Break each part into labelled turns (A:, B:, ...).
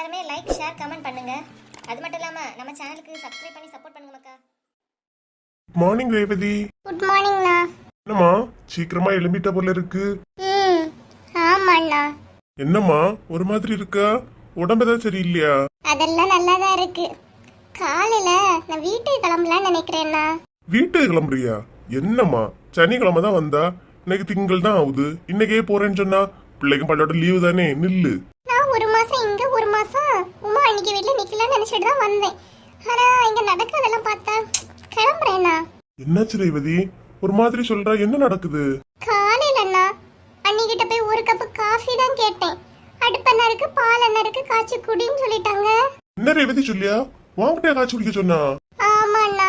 A: எல்லாருமே like share comment பண்ணுங்க. அது மட்டும் இல்லாம நம்ம சேனலுக்கு சப்ஸ்கிரைப் பண்ணி சப்போர்ட் பண்ணுங்க மக்கா.
B: மார்னிங் ரேவதி.
C: குட் மார்னிங்ண்ணா.
B: என்னம்மா சீக்கிரமா எழும்பிட்ட போல இருக்கு.
C: ஆமாண்ணா.
B: என்னம்மா ஒரு மாதிரி இருக்கா? உடம்பு ஏதாவது சரியில்லையா?
C: அதெல்லாம் நல்லாதான் இருக்கு. காலையில நான் வீட்டுக்கு கிளம்பலான்னு நினைக்கிறேன்னா.
B: வீட்டுக்கு கிளம்புறியா? என்னம்மா சனிக்கிழமை தான் வந்தா, இன்னைக்கு திங்கள் தான் ஆகுது. இன்னைக்கே போறேன்னு சொன்னா பிள்ளைக்கும் பள்ளோட லீவு தானே, நில்லு.
C: நான் ஒரு மாசம் இங்க ஒரு மாசம் உமா அன்னைக்கு வீட்டுல நிக்கலாம்னு நினைச்சிட்டு தான் வந்தேன். ஆனா இங்க நடக்கிறதெல்லாம் பார்த்தா கிளம்புறேன்னா.
B: என்னாச்சு ரேவதி ஒரு மாதிரி சொல்றா? என்ன நடக்குது?
C: காலையில அண்ணா அன்னிக்கிட்ட போய் ஒரு கப் காஃபி தான் கேட்டேன். அடுப்பெண்ணா இருக்கு, பால் என்ன இருக்கு, காய்ச்சி குடின்னு சொல்லிட்டாங்க.
B: என்ன ரேவதி சொல்லியா? வாங்கிட்டே காய்ச்சி குடிக்க சொன்னா?
C: ஆமா அண்ணா,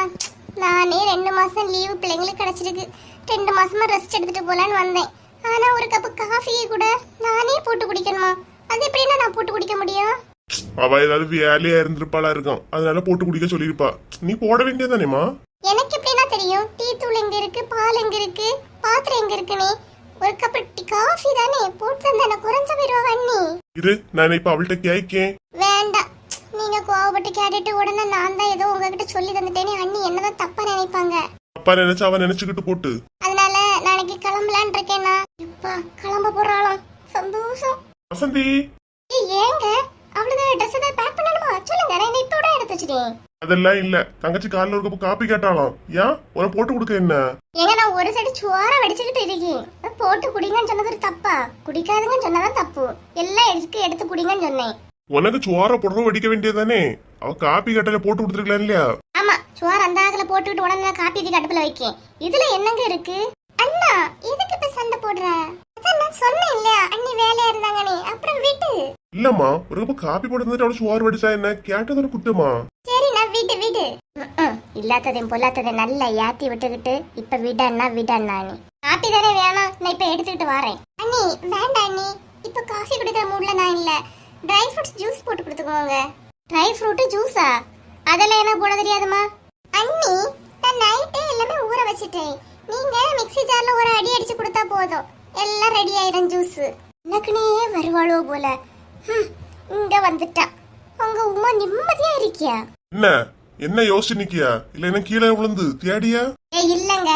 C: நானே 2 மாசம் லீவு பிள்ளைங்களுக்கு கிடைச்சிருக்கு. 2 மாசமா ரெஸ்ட் எடுத்துட்டு போலான்னு வந்தேன். ஆனா ஒரு கப் காஃபியை கூட நானே போட்டு குடிக்கணுமா? அது எப்படின்னா நான் போட்டு குடிக்க முடியும்?
B: அவ ஏதாவது வேலையா இருந்திருப்பாளா இருக்கும், அதனால போட்டு குடிக்க சொல்லிருப்பா. நீ போட வேண்டியதானேமா?
C: எனக்கு எப்படின்னா தெரியும்? டீ தூள் எங்க இருக்கு, பால் எங்க இருக்கு, பாத்திரம் எங்க இருக்குன்னு. ஒரு கப் காஃபி தானே போட்டு தந்தா குறைஞ்ச போயிருவா வண்ணி.
B: இரு, நான் இப்ப அவள்கிட்ட கேட்கேன்.
C: வேண்டாம், நீங்க கோவப்பட்டு கேட்டுட்டு உடனே நான் தான் ஏதோ உங்ககிட்ட சொல்லி தந்துட்டேனே அண்ணி என்னதான் தப்பா நினைப்பாங்க.
B: அப்பா நினைச்சா அவன் நினைச்சுக்கிட்டு போட்டு.
C: அதனால நாளைக்கு கிளம்பலான் இருக்கேன்னா. இப்ப கிளம்ப போறாளாம், சந்தோஷம்.
B: வசந்தி
C: ஏங்க அவளுக்கு ட்ரெஸ் ஏதாவது பேக் பண்ணணுமா? சொல்லுங்க, நான் இப்ப எடுத்து வச்சிட்டேன்.
B: அதெல்லாம் இல்ல, தங்கச்சி காலைல ஒரு கப் காப்பி கேட்டாலாம். ஏன் உனக்கு போட்டு கொடுக்க என்ன?
C: ஏங்க நான் ஒரு சைடு சுவார வடிச்சுக்கிட்டு இருக்கேன். போட்டு குடிங்கன்னு சொன்னது தப்பா? குடிக்காதுங்கன்னு சொன்னதான் தப்பு. எல்லாம் எடுத்து குடிங்கன்னு சொன்னேன்.
B: உனக்கு சுவார புடவை வடிக்க வேண்டியதானே? அவ காப்பி கட்டல போட்டு கொடுத்துருக்கலாம் இல்லையா?
C: ஆமா, சுவார் அந்த ஆகல போட்டுக்கிட்டு உடனே காப்பி தூக்கி அடுப்புல வைக்கேன். இதுல என்னங்க இருக்கு? அண்ணா எதுக்கு இப்ப சண்டை போடுற? அதான் நான் சொன்னேன் இல்லையா அண்ணி வேலையா இருந்தாங்கன்னு. அப்புறம் வீட்டு
B: இல்லம்மா, ஒரு கப் காப்பி போட்டு வந்துட்டு அவளு சுவார் வடிச்சா என்ன? கேட்டதோட குத்தமா?
C: சரி நான் வீட்டு இல்லாததையும் பொல்லாததை நல்லா ஏத்தி விட்டுக்கிட்டு இப்ப விடன்னா நீ காப்பி தானே வேணாம், நான் இப்ப எடுத்துக்கிட்டு வரேன். அண்ணி வேண்டாம் அண்ணி, இப்ப காஃபி குடிக்கிற மூட்ல நான் இல்ல. ட்ரை ஃப்ரூட்ஸ் ஜூஸ் போட்டு கொடுத்துக்கோங்க. ட்ரை ஃப்ரூட் ஜூஸா? அதெல்லாம் எனக்கு போட தெரியாதுமா. அண்ணி நான் நைட்டே எல்லாமே ஊற வச்சிட்டேன். நீங்க மிக்ஸி ஜார்ல ஒரு அடி அடிச்சு கொடுத்தா போதும், எல்லாம் ரெடி ஆயிடும் ஜூஸ். எனக்குனே வருவாளோ போல. இங்க வந்துட்டா. உங்க உமா நிம்மதியா இருக்கியா?
B: என்ன யோசிச்சு நிக்கியா? இல்ல என்ன கீழே விழுந்து தேடியா?
C: இல்லங்க,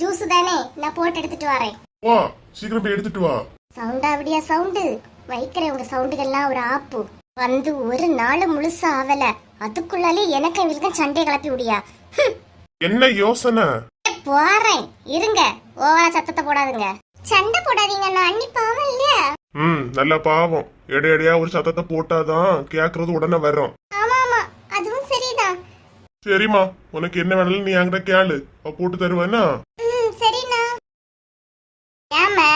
C: ஜூஸ் தானே, நான் போட்டு எடுத்துட்டு வரேன்.
B: வா சீக்கிரம் போய் எடுத்துட்டு வா.
C: சவுண்டா அப்படியா சவுண்டு? வைக்கிற உங்க சவுண்டுகள்லாம் ஒரு ஆப்பு. வந்து ஒரு நாள் முழுசா ஆவல, அதுக்குள்ளாலே எனக்கு இவளுக்கு சண்டை கிளப்பி விடியா?
B: என்ன யோசனை?
C: போறேன் இருங்க, ஓவரா சத்தத்தை போடாதுங்க. சண்டை போடாதீங்க, நான் அண்ணி பாவம் இல்லையா?
B: நல்ல பாவம். எடையடையா ஒரு சத்தத்தை போட்டாதான் கேக்குறது உடனே வரும்.
C: ஆமா ஆமா, அதுவும் சரிதான்.
B: சரிம்மா, உனக்கு என்ன வேணாலும் நீ என்கிட்ட கேளு, அவ போட்டு தருவேன்னா.
C: சரிண்ணா. ஏமா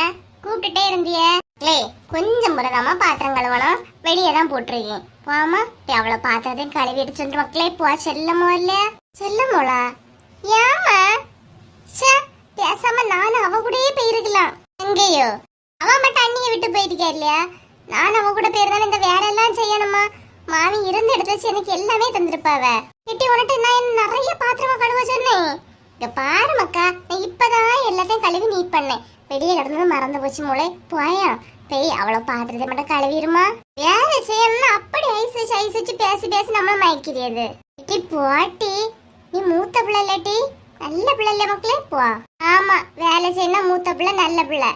C: கூப்பிட்டுட்டே இருந்திய? கொஞ்சம் முறைதாமா பாத்திரம் கழுவணும், வெளியே தான் போட்டிருக்கேன். போமா எவ்வளவு பாத்திரத்தையும் கழுவி எடுத்து மக்களே. போ செல்லமோ இல்லையா? செல்லமோளா? ஏமா பேசாம நானும் அவ கூடயே போயிருக்கலாம். எங்கேயோ அவ மட்டும் அண்ணியை விட்டு போயிருக்கா இல்லையா? நான் அவ கூட போயிருந்தாலும் இந்த வேலை எல்லாம் செய்யணுமா? மாமி இருந்த இடத்துல வச்சு எனக்கு எல்லாமே தந்திருப்பாவ. கிட்டி உனட்டு நான் நிறைய பாத்திரமா கழுவ சொன்னேன். இங்க பாரு மக்கா, நான் இப்பதான் எல்லாத்தையும் கழுவி நீட் பண்ணேன். வெளியே கிடந்தது மறந்து போச்சு மூளை. போயா போய் அவ்வளவு பாத்திரத்தை மட்டும் கழுவிருமா? வேலை செய்யணும்னா அப்படி ஐஸ் வச்சு பேசி பேசி நம்மள மயக்கிறது. கிட்டி போட்டி, நீ மூத்த பிள்ளை இல்லாட்டி நல்ல பிள்ளை இல்ல மக்களே. போ. ஆமா, வேலை செய்யணும் மூத்த பிள்ளை நல்ல பிள்ளை.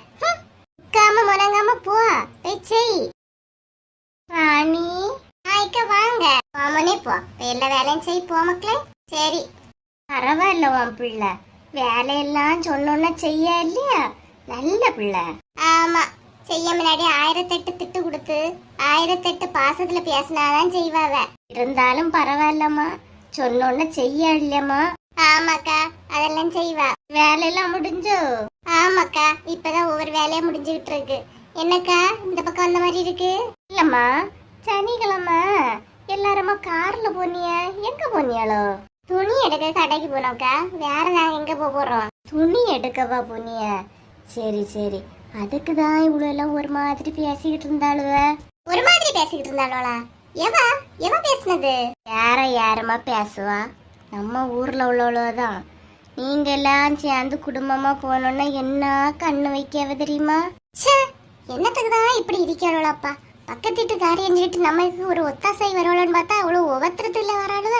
C: உட்காம முனங்காம போ, போய் செய். ராணி ஆய்க்க வாங்க. போமனே போ, எல்லா வேலையும் செய் போ மக்களே. சரி பரவாயில்ல, உன் பிள்ளை வேலையெல்லாம் சொன்னோன்னா செய்ய இல்லையா? நல்ல பிள்ளை. ஆமா, செய்ய முன்னாடி 1008 திட்டு கொடுத்து 1008 பாசத்துல பேசினாதான் செய்வாவ. இருந்தாலும் பரவாயில்லம்மா, சொன்னோன்னு செய்ய இல்லையம்மா. ஆமாக்கா, அதெல்லாம் செய்வா. வேலையெல்லாம் முடிஞ்சோ? ஆமாக்கா, இப்பதான் ஒவ்வொரு வேலையா முடிஞ்சுகிட்டு இருக்கு. என்னக்கா இந்த பக்கம் வந்த மாதிரி இருக்கு? இல்லம்மா, சனிக்கிழமை எல்லாருமா கார்ல போனிய, எங்க போனியாலோ? துணி எடுக்க கடைக்கு போனோம்க்கா. வேற நாங்க எங்க போறோம்? துணி எடுக்கவா போனிய? சரி சரி, அதுக்குதான் இவ்வளவு எல்லாம் ஒரு மாதிரி பேசிக்கிட்டு இருந்தாளுவ. ஒரு மாதிரி பேசிக்கிட்டு இருந்தாளா? எவ பேசுனது? யாரமா பேசுவா? நம்ம ஊர்ல உள்ளவளோதான். நீங்க எல்லாம் சேர்ந்து குடும்பமா போனோம்னா என்ன கண்ணு வைக்கவ தெரியுமா? என்னத்துக்குதான் இப்படி இருக்கிறோம்ப்பா. பக்கத்து வீட்டுக்காரியன்னு சொல்லிட்டு நமக்கு ஒரு ஒத்தாசை வரவளன்னு பார்த்தா அவ்வளவு ஒவத்திரத்துல வராளுவ.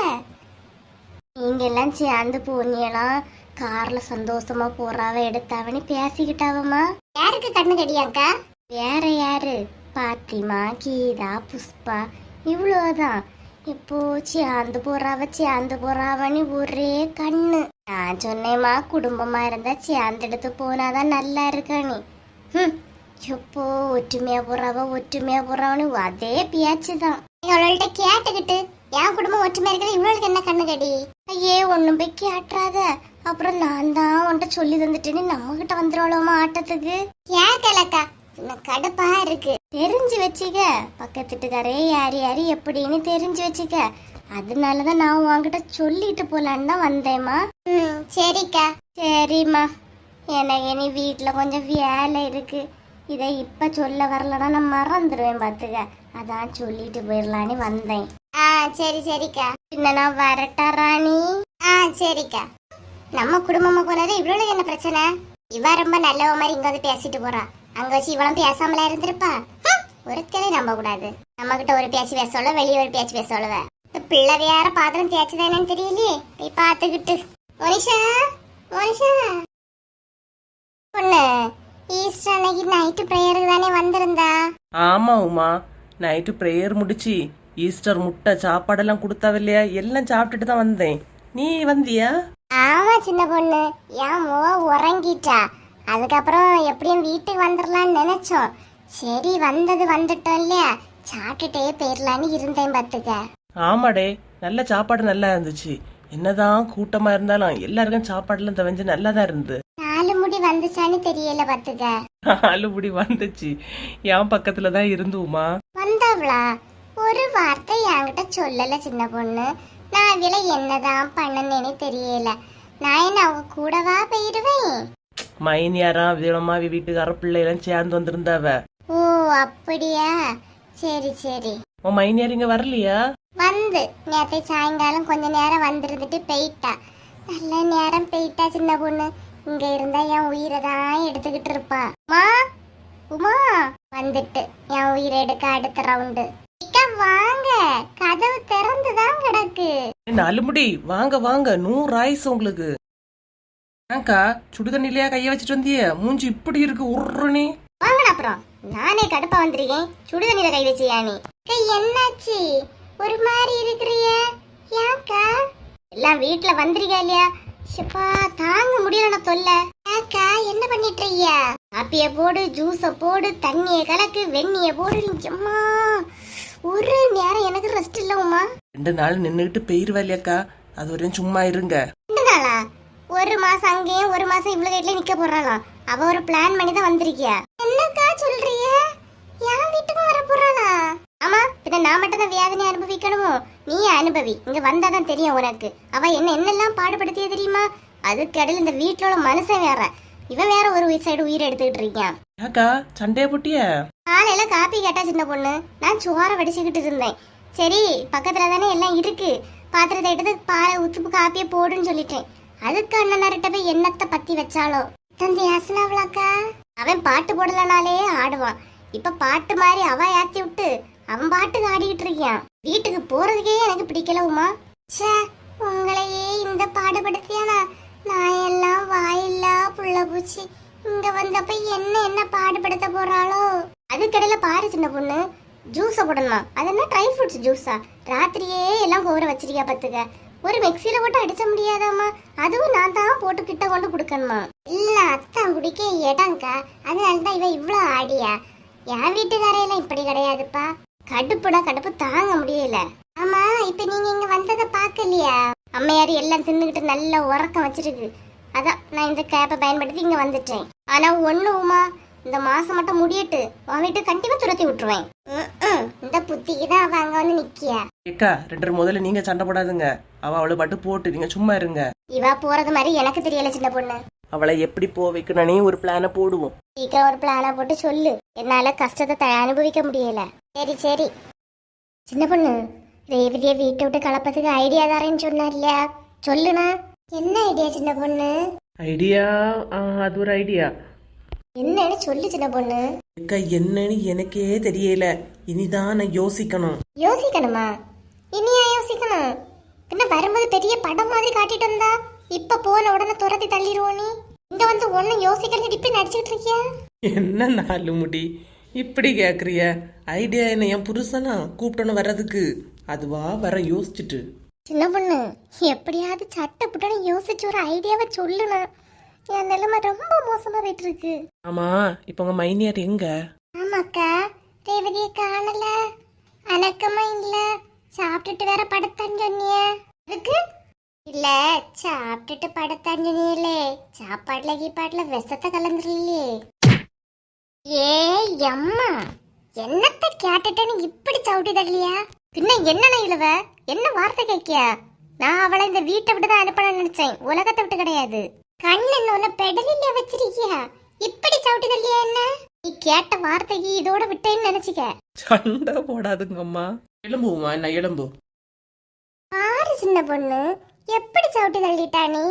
C: நீங்க எல்லாம் சேர்ந்து போனியெல்லாம் கார்ல சந்தோஷமா போறாவ எடுத்தாவன்னு பேசிக்கிட்டாவம்மா. யாருக்கு கண்ணு கடியாக்கா? வேற யாரு? பாத்திமா, கீதா, புஷ்பா இவ்வளவுதான். இப்போ சேர்ந்து போறாவன்னு ஒரே கண்ணு. நான் சொன்னேம்மா, குடும்பமா இருந்தா சேர்ந்து எடுத்து போனாதான் நல்லா இருக்கணி. இப்போ ஒற்றுமையா போறாவன்னு அதே பேச்சுதான். அவள்கிட்ட கேட்டுக்கிட்டு என் குடும்பம் ஒற்றுமையா இருக்கிற இவளுக்கு என்ன கண்ணு கடி? ஐயே ஒண்ணும் போய் கேட்டுறாத, அப்புறம் நான் தான் உன்கிட்ட சொல்லி தந்துட்டேன்னு நம்ம கிட்ட வந்துருவாளோமா ஆட்டத்துக்கு. கேட்கலக்கா, கடுப்பா இருக்கு. தெரிஞ்சு வச்சுக்க, பக்கத்துட்டுக்காரே யாரு யாரு எப்படின்னு தெரிஞ்சு வச்சுக்க. அதனாலதான் நான் உன்கிட்ட சொல்லிட்டு போலான்னு தான் வந்தேம்மா. சரிக்கா. சரிம்மா, எனக்கு இனி வீட்டுல கொஞ்சம் வேலை இருக்கு. இதை இப்ப சொல்ல வரலன்னா நான் மறந்துடுவேன் பாத்துக்க. அதான் சொல்லிட்டு போயிடலான்னு வந்தேன். சரி சரிக்கா. இன்னும் நான் வரட்டா ராணி? சரிக்கா. நம்ம குடும்பமா போனது இவ்வளவு என்ன பிரச்சனை? இவ ரொம்ப நல்லவ மாதிரி இங்க வந்து பேசிட்டு போறா. அங்க வச்சு இவளும் பேசாமலா இருந்திருப்பா. ஒருத்தரை நம்ப கூடாது. நம்ம கிட்ட ஒரு பேச்சு பேச சொல்ல, வெளியே ஒரு பேச்சு பேச சொல்லுவ. பிள்ளை வேற பாத்திரம் தேய்ச்சதானு தெரியலையே, போய் பாத்துக்கிட்டு. மோனிஷா மோனிஷா பொண்ணு, ஈஸ்டர் அன்னைக்கு நைட்டு ப்ரேயருக்கு தானே வந்திருந்தா?
D: ஆமா உமா, நைட்டு ப்ரேயர் முடிச்சு ஈஸ்டர் முட்டை சாப்பாடெல்லாம் கொடுத்தாவில்லையா, எல்லாம் சாப்பிட்டுட்டு தான் வந்தேன். நீ வந்தியா?
C: ஆமா சின்ன பொண்ணு, என் முவ உறங்கிட்டா. அதுக்கப்புறம் எப்படியும் வீட்டுக்கு வந்துடலான்னு நினைச்சோம். சரி வந்தது வந்துட்டோம் இல்லையா, சாப்பிட்டுட்டே போயிடலான்னு இருந்தேன் பாத்துக்க.
D: ஆமாடே, நல்ல சாப்பாடு நல்லா இருந்துச்சு. என்னதான் கூட்டமா இருந்தாலும் எல்லாருக்கும் சாப்பாடுலாம் தவஞ்சு நல்லா தான் இருந்து.
C: 4 முடி வந்துச்சான்னு தெரியல பாத்துக்க.
D: 4 முடி வந்துச்சு, என் பக்கத்துல தான் இருந்து உமா.
C: வந்தாவளா? ஒரு வார்த்தை என்கிட்ட சொல்லல சின்ன பொண்ணு. நான் அவள என்னதான் பண்ணனேன்னு தெரியல. நான் என்ன அவங்க கூடவா போயிருவேன்?
D: மைனியாரா விதமாவி வீட்டுக்கார பிள்ளைலாம் சேர்ந்து வந்திருந்தாவ.
C: ஓ அப்படியா, சரி சரி.
D: உன் மைனியார் இங்க வரலையா?
C: வந்து நேற்று சாயங்காலம் கொஞ்ச நேரம் வந்திருந்துட்டு போயிட்டா. நல்ல நேரம் போயிட்டா சின்ன பொண்ணு. இங்க இருந்தா என் உயிரை தான் எடுத்துக்கிட்டு இருப்பா. மா உமா வந்துட்டு என் உயிரை எடுக்க அடுத்த ரவுண்டு. வாங்க, கதவு திறந்துதான் கிடக்கு.
D: 4 முடி வாங்க வாங்க, 100 ஆயுசு உங்களுக்கு. ஏங்கா சுடுதண்ணிலையா கைய வச்சுட்டு வந்திய? மூஞ்சி இப்படி இருக்கு உருணி.
C: வாங்க, அப்புறம் நானே கடுப்பா வந்திருக்கேன். சுடுதண்ணில கை வச்சியா நீ? என்னாச்சு ஒரு மாதிரி இருக்கிறிய? ஏக்கா எல்லாம் வீட்டுல வந்திருக்கா இல்லையா? ஷப்பா தாங்க முடியல நான் தொல்ல. ஏக்கா என்ன பண்ணிட்டு இருக்கியா? காப்பிய போடு, ஜூஸ போடு, தண்ணிய கலக்கு, வெண்ணிய போடு. அம்மா ஒரு நேரம் எனக்கு ரெஸ்ட் இல்ல உமா.
D: 2 நாள் நின்னுகிட்டு போயிருவா இல்லையாக்கா, அது வரையும் சும்மா இருங்க.
C: 2 நாளா? 1 மாசம் அங்கேயும் 1 மாசம் இவ்வளவு வீட்டுல நிக்க போறாளாம். அவ ஒரு பிளான் பண்ணி தான் வந்திருக்கியா? என்னக்கா சொல்றிய? என் வீட்டுக்கு வர போறாளா? ஆமா, பின்ன நான் மட்டும் தான் வேதனை அனுபவிக்கணுமோ? நீ அனுபவி, இங்க வந்தாதான் தெரியும் உனக்கு. அவ என்னெல்லாம் பாடுபடுத்திய தெரியுமா? அதுக்கு இடையில இந்த வீட்டுல உள்ள மனுஷன் வேற, இவன் வேற ஒரு சைடு உயிரை எடுத்துக்கிட்டு இருக்கான்.
D: ஏக்கா சண்டைய போட்டிய?
C: காலையில காப்பி கேட்டா சின்ன பொண்ணு, நான் சோற வடிச்சுக்கிட்டு இருந்தேன். சரி பக்கத்துல தானே எல்லாம் இருக்கு, பாத்திரத்தை எடுத்து பாலை உத்துப்பு காப்பிய போடுன்னு சொல்லிட்டேன். அதுக்கு அண்ணனார்கிட்ட போய் என்னத்தை பத்தி வச்சாலோ தந்தை யாசனாவளாக்கா. அவன் பாட்டு போடலனாலே ஆடுவான். இப்ப பாட்டு மாதிரி அவ ஏத்தி விட்டு அவன் பாட்டுக்கு ஆடிக்கிட்டு இருக்கான். வீட்டுக்கு போறதுக்கே எனக்கு பிடிக்கல உமா. ச்சே, உங்களையே இந்த பாடுபடுத்தியானா? நான் எல்லாம் வாயில்லா புள்ள பூச்சி. இங்க வந்தப்ப என்ன பாடுபடுத்த போறாளோ? அதுக்கடையில பாரு சின்ன பொண்ணு, ஜூஸ போடணுமா? அது என்ன ட்ரை ஃப்ரூட்ஸ் ஜூஸா? ராத்திரியே எல்லாம் கோர வச்சிருக்கியா பத்துக்க. ஒரு மிக்சியில போட்டு அடிச்ச முடியாதாமா? அதுவும் நான் தான் போட்டு கிட்ட கொண்டு குடுக்கணுமா? இல்ல அத்தான் குடிக்க இடங்கா, அதனாலதான் இவ இவ்வளவு ஆடியா. என் வீட்டுக்காரையெல்லாம் இப்படி கிடையாதுப்பா. கடுப்புடா கடுப்பு தாங்க முடியல. ஆமா, இப்ப நீங்க இங்க வந்ததை பாக்கலையா? அம்மையாரு எல்லாம் தின்னுகிட்டு நல்ல உறக்கம் வச்சிருக்கு. அதான் நான் இந்த கேப்பை பயன்படுத்தி இங்க வந்துட்டேன். ஆனா ஒண்ணு உமா, இந்த மாசம் மட்டும் முடியட்டு உன் வீட்டு கண்டிப்பா துரத்தி விட்டுருவேன். இந்த புத்திக்குதான் அவ அங்க வந்து நிக்கியா.
D: ஏக்கா 2 முதல்ல நீங்க சண்டை போடாதுங்க. அவ அவளை பாட்டு போட்டு நீங்க சும்மா இருங்க.
C: இவா போறது மாதிரி எனக்கு தெரியல சின்ன பொண்ணு.
D: அவளை எப்படி போ வைக்கணும்னே ஒரு பிளான போடுவோம்.
C: சீக்கிரம் ஒரு பிளான போட்டு சொல்லு, என்னால கஷ்டத்தை அனுபவிக்க முடியல. சரி சரி சின்ன பொண்ணு, ரேவதிய வீட்டை விட்டு கலப்பதுக்கு ஐடியா தாரேன்னு சொன்னா இல்லையா? சொல்லுனா என்ன ஐடியா சின்ன பொண்ணு?
D: ஐடியா? அது ஒரு ஐடியா.
C: என்னன்னு சொல்லு சின்ன பொண்ணு.
D: அக்கா என்னன்னு எனக்கே தெரியல. இனிதான் நான் யோசிக்கணும்.
C: யோசிக்கணுமா? இனியா யோசிக்கணும்? பின்ன வரும்போது பெரிய படம் மாதிரி காட்டிட்டு வந்தா இப்ப போன உடனே துரத்தி தள்ளிடுவோம். நீ இங்க வந்து ஒன்னும் யோசிக்கிறது இப்படி நடிச்சுட்டு இருக்கியா?
D: என்ன நாலு முடி இப்படி கேக்குறிய? ஐடியா என்ன என் புருஷனா கூப்பிட்டோன்னு வர்றதுக்கு? அதுவா வர யோசிச்சுட்டு.
C: சின்ன பொண்ணு, எப்படியாவது சட்டை புட்டனு யோசிச்சு ஒரு ஐடியாவை சொல்லுனா. என் நிலைமை ரொம்ப மோசமா போயிட்டு இருக்கு.
D: ஆமா, இப்ப உங்க மைனியார் எங்க?
C: ஆமாக்கா, ரேவதியை காணல, அணக்கமா இல்ல. சாப்பிட்டுட்டு வேற படுத்தான்னு சொன்னிய. அதுக்கு இல்ல, சாப்பிட்டுட்டு படுத்தான்னு சொன்னியலே, சாப்பாடுல கீப்பாட்டுல விஷத்தை கலந்துருலையே. ஏ அம்மா, என்னத்த கேட்டுட்டேன்னு இப்படி சவுட்டி தள்ளியா? பின்ன என்ன இழுவ? என்ன வார்த்தை கேக்கியா? நான் அவளை இந்த வீட்டை விட்டு தான் அனுப்பணும்னு நினைச்சேன், உலகத்தை விட்டு கிடையாது. கண்ணன் உன்னை பெடலில வச்சிருக்கியா? இப்படி சவுட்டி தள்ளியா என்ன? நீ கேட்ட வார்த்தைக்கு இதோட விட்டேன்னு நினைச்சுக்க.
D: சண்டை போடாதுங்கம்மா. எலும்புமா என்ன எலும்பு?
C: பாரு சின்ன பொண்ணு, எப்படி சவுட்டி தள்ளிட்டா நீ?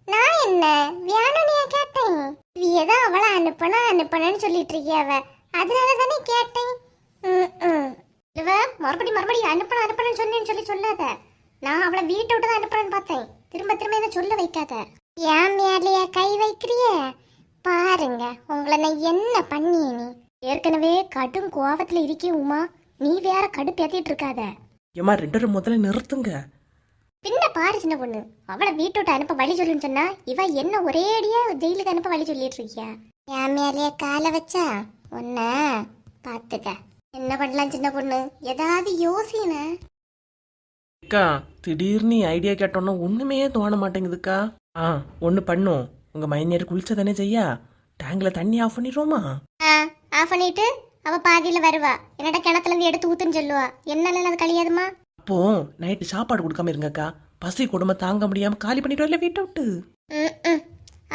C: நான் என்ன வியானனியா கேட்டேன்? இவதான் அவளை அனுப்பணும்னு சொல்லிட்டு இருக்கியாவ, அதனால தானே கேட்டேன். இவ மறுபடியும் அனுப்பணும்னு சொன்னேன்னு சொல்லி சொல்லாத. நான் அவளை வீட்டை விட்டு தான் அனுப்பணும்னு பார்த்தேன். திரும்ப திரும்ப இதை சொல்ல வைக்காத. ஏன் மேலையா கை வைக்கிறிய? பாருங்க உங்களை நான் என்ன பண்ணியே. நீ ஏற்கனவே கடும் கோவத்துல இருக்கே உமா, நீ வேற கடுப்பேத்திட்டு இருக்காத.
D: ஏமா 2 முதல்ல நிறுத்துங்க.
C: பின்ன பாரு சின்ன பொண்ணு, அவளை வீட்டு விட்டு அனுப்ப வழி சொல்லுன்னு சொன்னா இவ என்ன ஒரேடியா ஜெயிலுக்கு அனுப்ப வழி சொல்லிட்டு இருக்கியா? என் மேலேயே காலை வச்சா உன்ன பாத்துக்க. என்ன பண்ணலாம் சின்ன பொண்ணு, ஏதாவது யோசின.
D: அக்கா திடீர்னு ஐடியா கேட்டோன்னா ஒண்ணுமே தோண மாட்டேங்குதுக்கா. ஒண்ணு பண்ணும், உங்க மைனியார் குளிச்சதானே செய்யா, டேங்க்ல தண்ணி ஆஃப் பண்ணிடுவோமா?
C: ஆஃப் பண்ணிட்டு அவ பாதியில வருவா, என்னடா கிணத்துல இருந்து எடுத்து ஊத்துன்னு சொல்லுவா. என்னால அது கழியாதுமா.
D: அப்போ நைட்டு சாப்பாடு கொடுக்காம இருங்கக்கா. பசி கொடுமை தாங்க முடியாம காலி பண்ணிட்டு வரல வீட்டை விட்டு.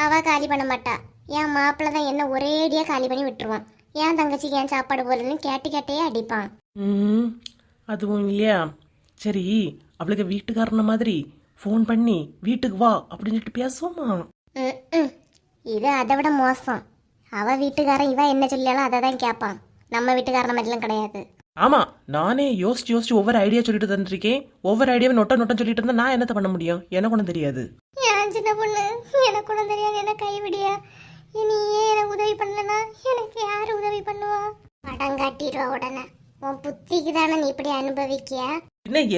C: அவ காலி பண்ண மாட்டா. என் மாப்பிள்ள தான் என்ன ஒரேடியா காலி பண்ணி விட்டுருவான். என் தங்கச்சிக்கு ஏன் சாப்பாடு போலன்னு கேட்டே அடிப்பான்.
D: அதுவும் இல்லையா? சரி, அவளுக்கு வீட்டுக்காரன மாதிரி ஃபோன் பண்ணி வீட்டுக்கு வா அப்படின்னு சொல்லிட்டு பேசுவோமா?
C: இது அதை விட மோசம். அவ வீட்டுக்காரன் இவ என்ன சொல்லியாலும் அதை தான் கேட்பான். நம்ம வீட்டுக்காரன மாதிரிலாம் கிடையாது.
D: ஆமா, நானே யோசிச்சு ஒவ்வொரு ஐடியா சொல்லிட்டு தந்துருக்கேன். ஒவ்வொரு ஐடியாவை நொட்டம் சொல்லிட்டு இருந்தா நான் என்னத்த பண்ண முடியும்? எனக்கு ஒன்றும் தெரியாது.
C: ஏன் சின்ன பொண்ணு, எனக்கு ஒன்றும் தெரியாது, என்ன கைவிடியா? நீயே எனக்கு உதவி பண்ணலனா எனக்கு யாரு உதவி பண்ணுவா? படம் காட்டிடுவா உடனே. உன் புத்திக்கு தானே நீ இப்படி அனுபவிக்கியா?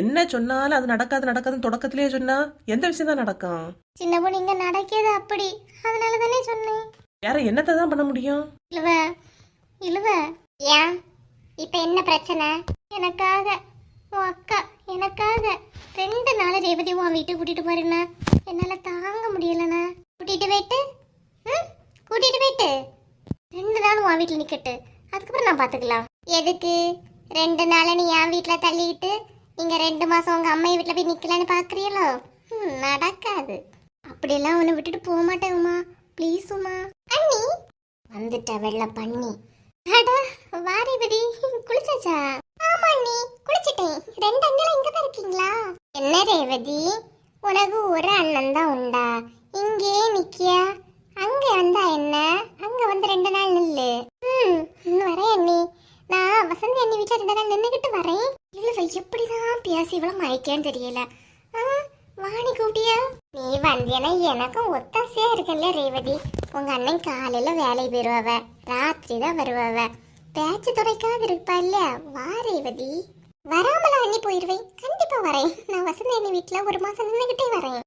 D: என்ன சொன்னாலும் அது நடக்காதுன்னு தொடக்கத்திலேயே சொன்னா எந்த விஷயம் தான் நடக்கும்?
C: சின்ன பொண்ணு, இங்க நடக்கிறது அப்படி, அதனால தானே சொன்னேன்.
D: வேற என்னத்தை தான் பண்ண முடியும்?
C: இழுவ ஏன் இப்ப என்ன பிரச்சனை? எனக்காக உன் அக்கா எனக்காக 2 நாள் ரேவதி உன் வீட்டுக்கு கூட்டிட்டு போறேன்னா என்னால தாங்க முடியலண்ணா. கூட்டிட்டு போயிட்டு 2 நாள் உன் வீட்டுல நிக்கட்டு, அதுக்கப்புறம் நான் பாத்துக்கலாம். எதுக்கு 2 நாள் நீ என் வீட்டுல தள்ளிக்கிட்டு நீங்க 2 மாசம் உங்க அம்மா வீட்டுல போய் நிக்கலான்னு பாக்குறீங்களோ? நடக்காது. அப்படியெல்லாம் உன்னை விட்டுட்டு போக மாட்டேன் உமா, ப்ளீஸ் உமா. அண்ணி வந்துட்ட வெள்ள பண்ணி. அட வா ரேவதி, குளிச்சாச்சா? ஆமா அண்ணி, குளிச்சிட்டேன். 2 அண்ணன் இங்க தான் இருக்கீங்களா? என்ன ரேவதி, உனக்கு ஒரு அண்ணன் தான் உண்டா? இங்கே நிக்கியா? அங்க வந்தா என்ன, அங்க வந்து 2 நாள் நில்லு. வரேன் அண்ணி. நான் வசந்தி அண்ணி வீட்டுல 2 நாள் நின்னுகிட்டு வரேன். இவ்வளவு எப்படிதான் பேசி இவ்வளவு மயக்கேன்னு தெரியல. வாணி கூட்டியா? நீ வந்தியனா எனக்கும் ஒத்தாசையா இருக்கல ரேவதி. உங்க அண்ணன் காலையில வேலைக்கு போயிருவாவ, ராத்திரி தான் வருவாவ. பேச்சு துடைக்காது இருப்பா இல்ல. வா ரேவதி. வராமல அண்ணி போயிருவேன், கண்டிப்பா வரேன். நான் வசந்தி அண்ணி வீட்டுல 1 மாசம் நின்னுகிட்டே வரேன்.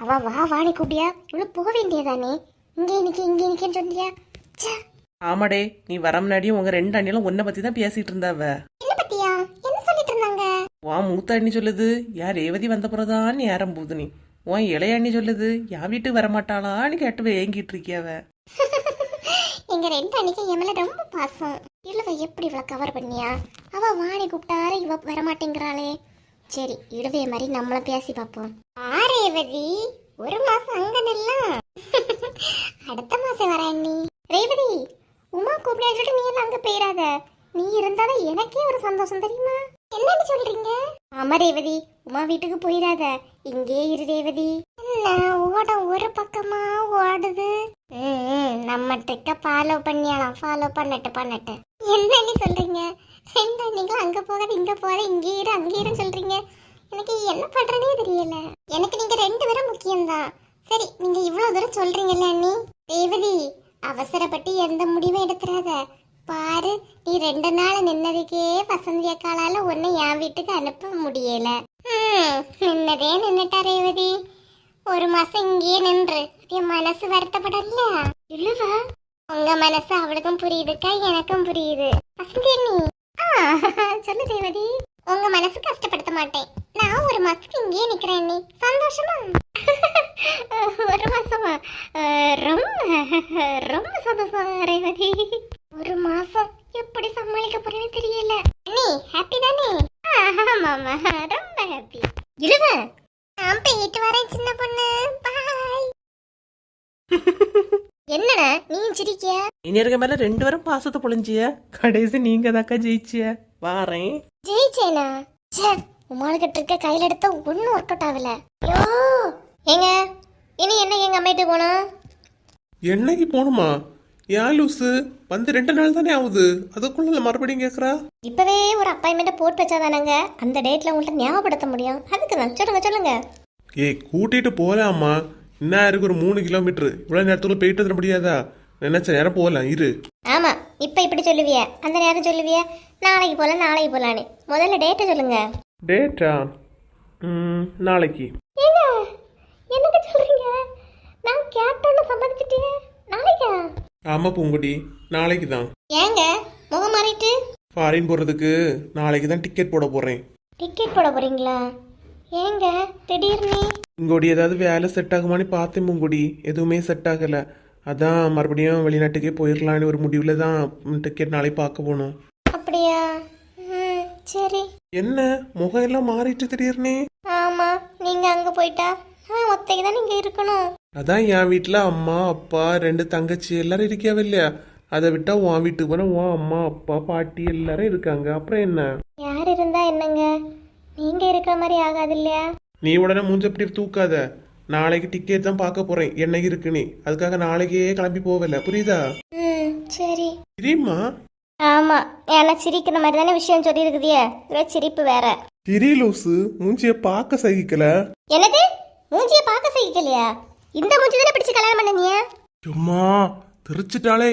C: அவ வா வாணி கூட்டியா? இவ்வளவு போக வேண்டியதானே, இங்கே நிக்கேன்னு சொன்னியா?
D: ஆமாடே, நீ வர முன்னாடியும் உங்க 2 அண்ணிலும் உன்னை பத்தி தான் பேசிட்டு இருந்தாவ.
C: என்ன பத்தியா? என்ன சொல்லிட்டு இருந்தாங்க?
D: உன் மூத்த அண்ணி சொல்லுது யார் ரேவதி வந்த பிறதான்னு ஏறம் போகுது. நீ உன் இளைய அண்ணி சொல்லுது என் வீட்டுக்கு வரமாட்டாளான்னு கேட்டு ஏங்கிட்டு இருக்கியாவ.
C: எங்க 2 அண்ணிக்கு என் மேல ரொம்ப பாசம். இழுவ எப்படி இவ்வளவு கவர் பண்ணியா? அவ வாணி கூப்பிட்டாரு, இவ வரமாட்டேங்கிறாளே. சரி, இழுவைய மாதிரி நம்மளும் பேசி பார்ப்போம். ரேவதி 1 மாசம் அங்க நில்லாம், அடுத்த மாசம் வர அண்ணி. ரேவதி, உமா கூப்பிட்டு நீ எல்லாம் அங்க போயிடாத. நீ இருந்தாலும் எனக்கே ஒரு சந்தோஷம் தெரியுமா? என்னன்னு சொல்றீங்க? ஆமா ரேவதி, உமா வீட்டுக்கு போயிடாத, இங்கே இரு ரேவதி. என்ன ஓடம் ஒரு பக்கமா ஓடுது? நம்ம ட்ரிக்க ஃபாலோ பண்ணியாலாம். ஃபாலோ பண்ணட்டு என்ன நீ சொல்றீங்க? ரெண்டா நீங்களும் அங்க போகாது இங்க போகாது இங்க இரு அங்க இரு சொல்றீங்க. எனக்கு என்ன பண்றேனே தெரியல. எனக்கு நீங்க 2 பேரும் முக்கியம்தான். சரி நீங்க இவ்வளவு தூரம் சொல்றீங்கல்ல அண்ணி. ரேவதி அவசரப்பட்டு எந்த முடிவும் எடுத்துறாத. பாரு நீ 2 நாள் நின்னதுக்கே வசந்தி அக்காளால உன்னை என் வீட்டுக்கு அனுப்ப முடியல. நின்னதே நின்னுட்டா ரேவதி. 1 மாசம் இங்கேயே நின்று என் மனசு வருத்தப்படல. இல்லவா உங்க மனசு அவளுக்கும் புரியுதுக்கா, எனக்கும் புரியுது. வசந்தி அண்ணி சொல்லு ரேவதி. உங்க மனசு கஷ்டப்படுத்த மாட்டேன். நான் 1 மாசத்துக்கு இங்கேயே நிக்கிறேன் அண்ணி. சந்தோஷமா? 1 மாசமா? ரொம்ப ரொம்ப சந்தோஷம் ரேவதி. 1 மாசம் எப்படி சமாளிக்க போறேன்னு தெரியல. அண்ணி ஹாப்பி தானே? ஆமாமா ரொம்ப ஹாப்பி. இழுவ நான் போயிட்டு வரேன் சின்ன பொண்ணு. பாய். என்னடா நீ சிரிக்கிய?
D: இனியருக்கு மேல 2 பேரும் பாசத்தை பொழிஞ்சிய. கடைசி நீங்க தாக்கா ஜெயிச்சிய. வாரேன்.
C: ஜெயிச்சேனா? ச்சே உமாளுக்கிட்ட இருக்க கையில எடுத்த ஒன்னும் ஒர்க் அவுட் ஆகல. ஐயோ ஏங்க இனி என்ன எங்க அம்மைட்டு போனோம்?
B: என்னைக்கு போகணுமா? ஏன் லூசு? வந்து 2 நாள் தானே ஆகுது, அதுக்குள்ள மறுபடியும் கேக்குறா?
C: இப்பவே ஒரு அப்பாயின்மெண்ட் போட்டு வச்சாதானங்க அந்த டேட்ல உங்கள்ட்ட ஞாபகப்படுத்த முடியும். அதுக்கு தான் சொல்லுங்க.
B: ஏய் கூட்டிட்டு போலாமா? இன்னும் இருக்கு ஒரு 3 கிலோமீட்டர். இவ்வளவு நேரத்துக்குள்ள போயிட்டு வந்துட முடியாதா? நினைச்ச நேரம் போகலாம் இரு.
C: ஆமா இப்ப இப்படி சொல்லுவிய, அந்த நேரம் சொல்லுவிய நாளைக்கு போலான்னு. முதல்ல டேட்டை சொல்லுங்க.
B: டேட்டா? நாளைக்கு.
C: ஏங்க என்னங்க சொல்றீங்க? நான் கேட்டோன்னு சம்மதிச்சிட்டே. நாளைக்கா?
B: ஆமா பூங்குடி, நாளைக்கு தான்.
C: ஏங்க முகம் மாறிட்டு?
B: ஃபாரின் போறதுக்கு நாளைக்கு தான் டிக்கெட் போட போறேன்.
C: டிக்கெட் போட போறீங்களா? ஏங்க திடீர்னு?
B: இங்கோடி ஏதாவது வேலை செட் ஆகுமான்னு பார்த்தேன் பூங்குடி, எதுவுமே செட் ஆகல. அதான் மறுபடியும் வெளிநாட்டுக்கே போயிடலான்னு ஒரு முடிவுல தான் டிக்கெட் நாளைக்கு பார்க்க போகணும்.
C: அப்படியா? சரி.
B: என்ன முகம் எல்லாம் மாறிட்டு திடீர்னு?
C: ஆமா நீங்க அங்க போயிட்டா நான் ஒத்தைக்கு தான் நீங்க இருக்கணும்.
B: அதான் என் வீட்டுல அம்மா அப்பா 2 தங்கச்சி எல்லாரும் இருக்காவ இல்லையா? அதை விட்டா உன் வீட்டுக்கு போனா உன் அம்மா அப்பா பாட்டி எல்லாரும் இருக்காங்க. அப்புறம் என்ன?
C: யார் இருந்தா என்னங்க, நீங்க இருக்கிற மாதிரி ஆகாது இல்லையா?
B: நீ உடனே மூஞ்ச இப்படி தூக்காத. நாளைக்கு டிக்கெட் தான் பார்க்க போறேன் என்ன இருக்குன்னு. அதுக்காக நாளைக்கே கிளம்பி போகல, புரியுதா?
C: சரி.
B: தெரியுமா?
C: ஆமா எனக்கு சிரிக்கிற மாதிரி தானே விஷயம் சொல்லி இருக்குதியே, சிரிப்பு வேற.
B: திரிலூசு மூஞ்சிய பார்க்க சகிக்கல.
C: என்னது மூஞ்சிய பார்க்க சகிக்கலையா? இந்த மூஞ்சி தானே பிடிச்சு கல்யாணம் பண்ணனியா?
B: சும்மா தெரிச்சிட்டாலே.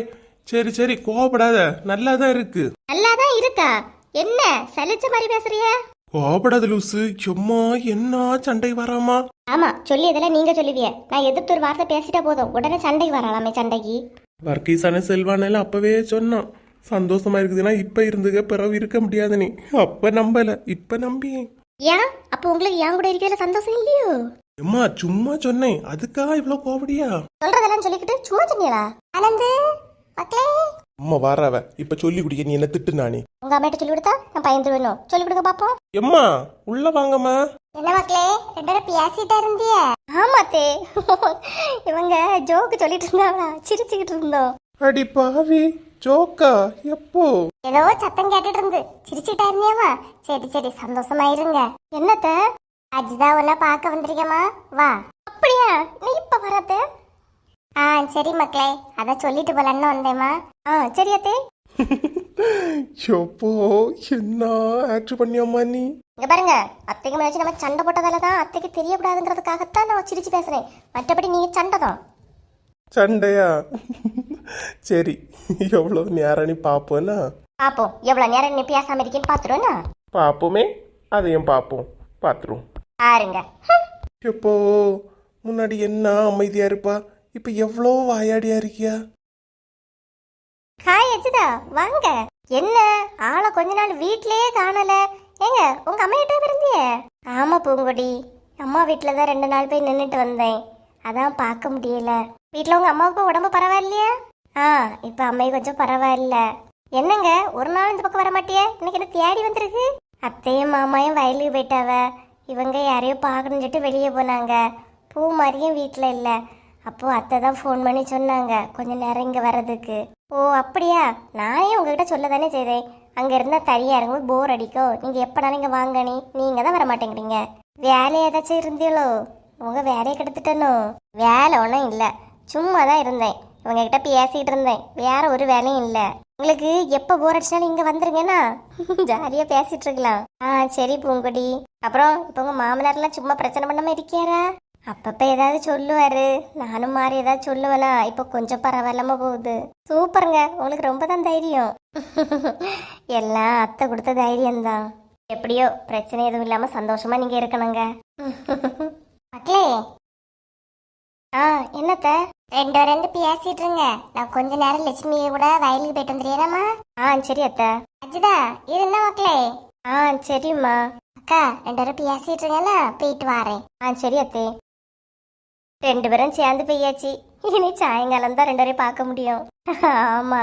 B: சரி சரி கோவப்படாத, நல்லாதான் இருக்கு.
C: நல்லாதான் இருக்கா? என்ன சலிச்ச மாதிரி பேசுறிய?
B: கோவப்படாத லூசு. சும்மா என்ன சண்டை வராமா?
C: ஆமா சொல்லி இதெல்லாம் நீங்க சொல்லுவிய. நான் எதிர்த்து ஒரு வார்த்தை பேசிட்டா போதும் உடனே சண்டைக்கு வரலாமே. சண்டைக்கு
B: வர்க்கீசான செல்வானெல்லாம் அப்பவே சொன்னான். சந்தோஷமா இருக்குதுன்னா இப்ப இருந்துக்க, பிறகு இருக்க முடியாது. நீ அப்ப நம்பல, இப்ப நம்பி.
C: ஏன் அப்ப உங்களுக்கு என் கூட இருக்கிறதுல சந்தோஷம் இல்லையோ?
B: அம்மா சும்மா சொன்னேன், அதுக்காக இவ்வளவு கோவப்படியா?
C: சொல்றதெல்லாம் சொல்லிக்கிட்டு சும்மா சொன்னீங்களா? ஆனந்து மக்களே
B: அம்மா வாராவ இப்ப சொல்லி குடிக்க. நீ என்ன திட்டு நானே?
C: உங்க அம்மாட்ட சொல்லி கொடுத்தா நான் பயந்து வேணும். சொல்லி கொடுக்க பாப்போம்.
B: எம்மா உள்ள வாங்கம்மா.
C: என்ன மக்களே 2 பேரும் பேசிட்டா இருந்திய? ஆமாத்தே இவங்க ஜோக்கு சொல்லிட்டு இருந்தாங்களா, சிரிச்சுக்கிட்டு இருந்தோம்.
B: அடி பாவி, ஜோக்கா? எப்போ?
C: ஏதோ சத்தம் கேட்டுட்டு இருந்து சிரிச்சுட்டா இருந்தியாமா? சரி சந்தோஷமா இருங்க. என்னத்த? அஜிதா உன்ன பார்க்க வந்திருக்கமா? வா. அப்படியா? நீ இப்ப வரத்த? சரி மக்களே அத சொல்லிட்டு போலன்னு வந்தேமா. சரி அத்தே.
B: எப்போ என்ன ஆக்ட் பண்ணியாமா நீ?
C: இங்க பாருங்க, அத்தைக்கு முன்னாடி நம்ம சண்டை போட்டதால தான் அத்தைக்கு தெரியக்கூடாதுங்கிறதுக்காகத்தான் நான் சிரிச்சு பேசுறேன். மற்றபடி நீங்க சண்டை தான்.
B: சண்டையா? சரி எவ்வளவு நேரம் நீ பாப்போனா?
C: பாப்போம் எவ்வளவு நேரம் நீ பேசாம இருக்கேன்னு பாத்துருவோம்னா?
B: பாப்போமே, அதையும் பாப்போம், பாத்துருவோம்.
C: பாருங்க.
B: எப்போ முன்னாடி என்ன அமைதியா இருப்பா, இப்ப எவ்வளோ வாயாடியா இருக்கியா?
C: ஹாய் அஜிதா வாங்க. என்ன ஆளை கொஞ்ச நாள் வீட்லயே காணல. ஏங்க உங்க அம்மா கிட்ட இருந்தியே? ஆமா பூங்கொடி, அம்மா வீட்டுல தான் 2 நாள் போய் நின்றுட்டு வந்தேன். அதான் பார்க்க முடியல. வீட்டுல உங்க அம்மாவுக்கு உடம்பு பரவாயில்லையா? இப்ப அம்மையும் கொஞ்சம் பரவாயில்ல. என்னங்க ஒரு நாள் இந்த பக்கம் வர மாட்டியே? இன்னைக்கு என்ன தேடி வந்திருக்கு? அத்தையும் மாமாயும் வயலுக்கு போயிட்டாவ. இவங்க யாரையோ பார்க்கணும்னு சொல்லிட்டு வெளியே போனாங்க. பூ மாதிரியும் வீட்டில் இல்லை. அப்போ அத்தை தான் ஃபோன் பண்ணி சொன்னாங்க கொஞ்சம் நேரம் இங்கே வர்றதுக்கு. ஓ அப்படியா? நானே உங்ககிட்ட சொல்ல தானே செய்தேன். அங்கே இருந்தால் தனியாக இருக்கும்போது போர் அடிக்கும், நீங்கள் எப்போனாலும் இங்கே வாங்கணி. நீங்கள் தான் வர மாட்டேங்கிறீங்க. வேலை ஏதாச்சும் இருந்தீங்களோ? உங்கள் வேலையை கெடுத்துட்டனோ? வேலை ஒன்றும் இல்லை, சும்மா தான் இருந்தேன்.
A: உங்ககிட்ட பேசிட்டு இருந்தேன், வேற ஒரு வேலையும் இல்லை. உங்களுக்கு எப்போ போர் அடிச்சாலும் இங்கே வந்துருங்கண்ணா, ஜாலியாக பேசிட்டு இருக்கலாம். சரி பூங்கொடி. அப்புறம் இப்போ உங்கள் மாமனார்லாம் சும்மா பிரச்சனை பண்ணாமல் இருக்கியாரா? அப்பப்போ ஏதாவது சொல்லுவாரு, நானும் மாறி ஏதாவது சொல்லுவேனா? இப்போ கொஞ்சம் பரவாயில்லாம போகுது. சூப்பருங்க, உங்களுக்கு ரொம்ப தான் தைரியம். எல்லாம் அத்தை கொடுத்த தைரியம்தான். எப்படியோ பிரச்சனை எதுவும் இல்லாமல் சந்தோஷமா நீங்கள் இருக்கணுங்க.
C: மக்களே,
A: என்னத்த?
C: ரெண்டு பேசிட்டு இருங்க. நான் கொஞ்ச நேரம் லட்சுமியை கூட வயலுக்கு போயிட்டு வந்துடுறேம்மா.
A: சரி அத்தை.
C: அஜிதா இருந்தா மக்களே.
A: சரிம்மா.
C: அக்கா 2 பேசிட்டு இருங்கன்னா போயிட்டு வாரேன்.
A: சரி அத்தே. 2 பேரும் சேர்ந்து பெய்யாச்சு. இனி சாயங்காலம் தான் 2 பேரையும் பார்க்க முடியும். ஆமா.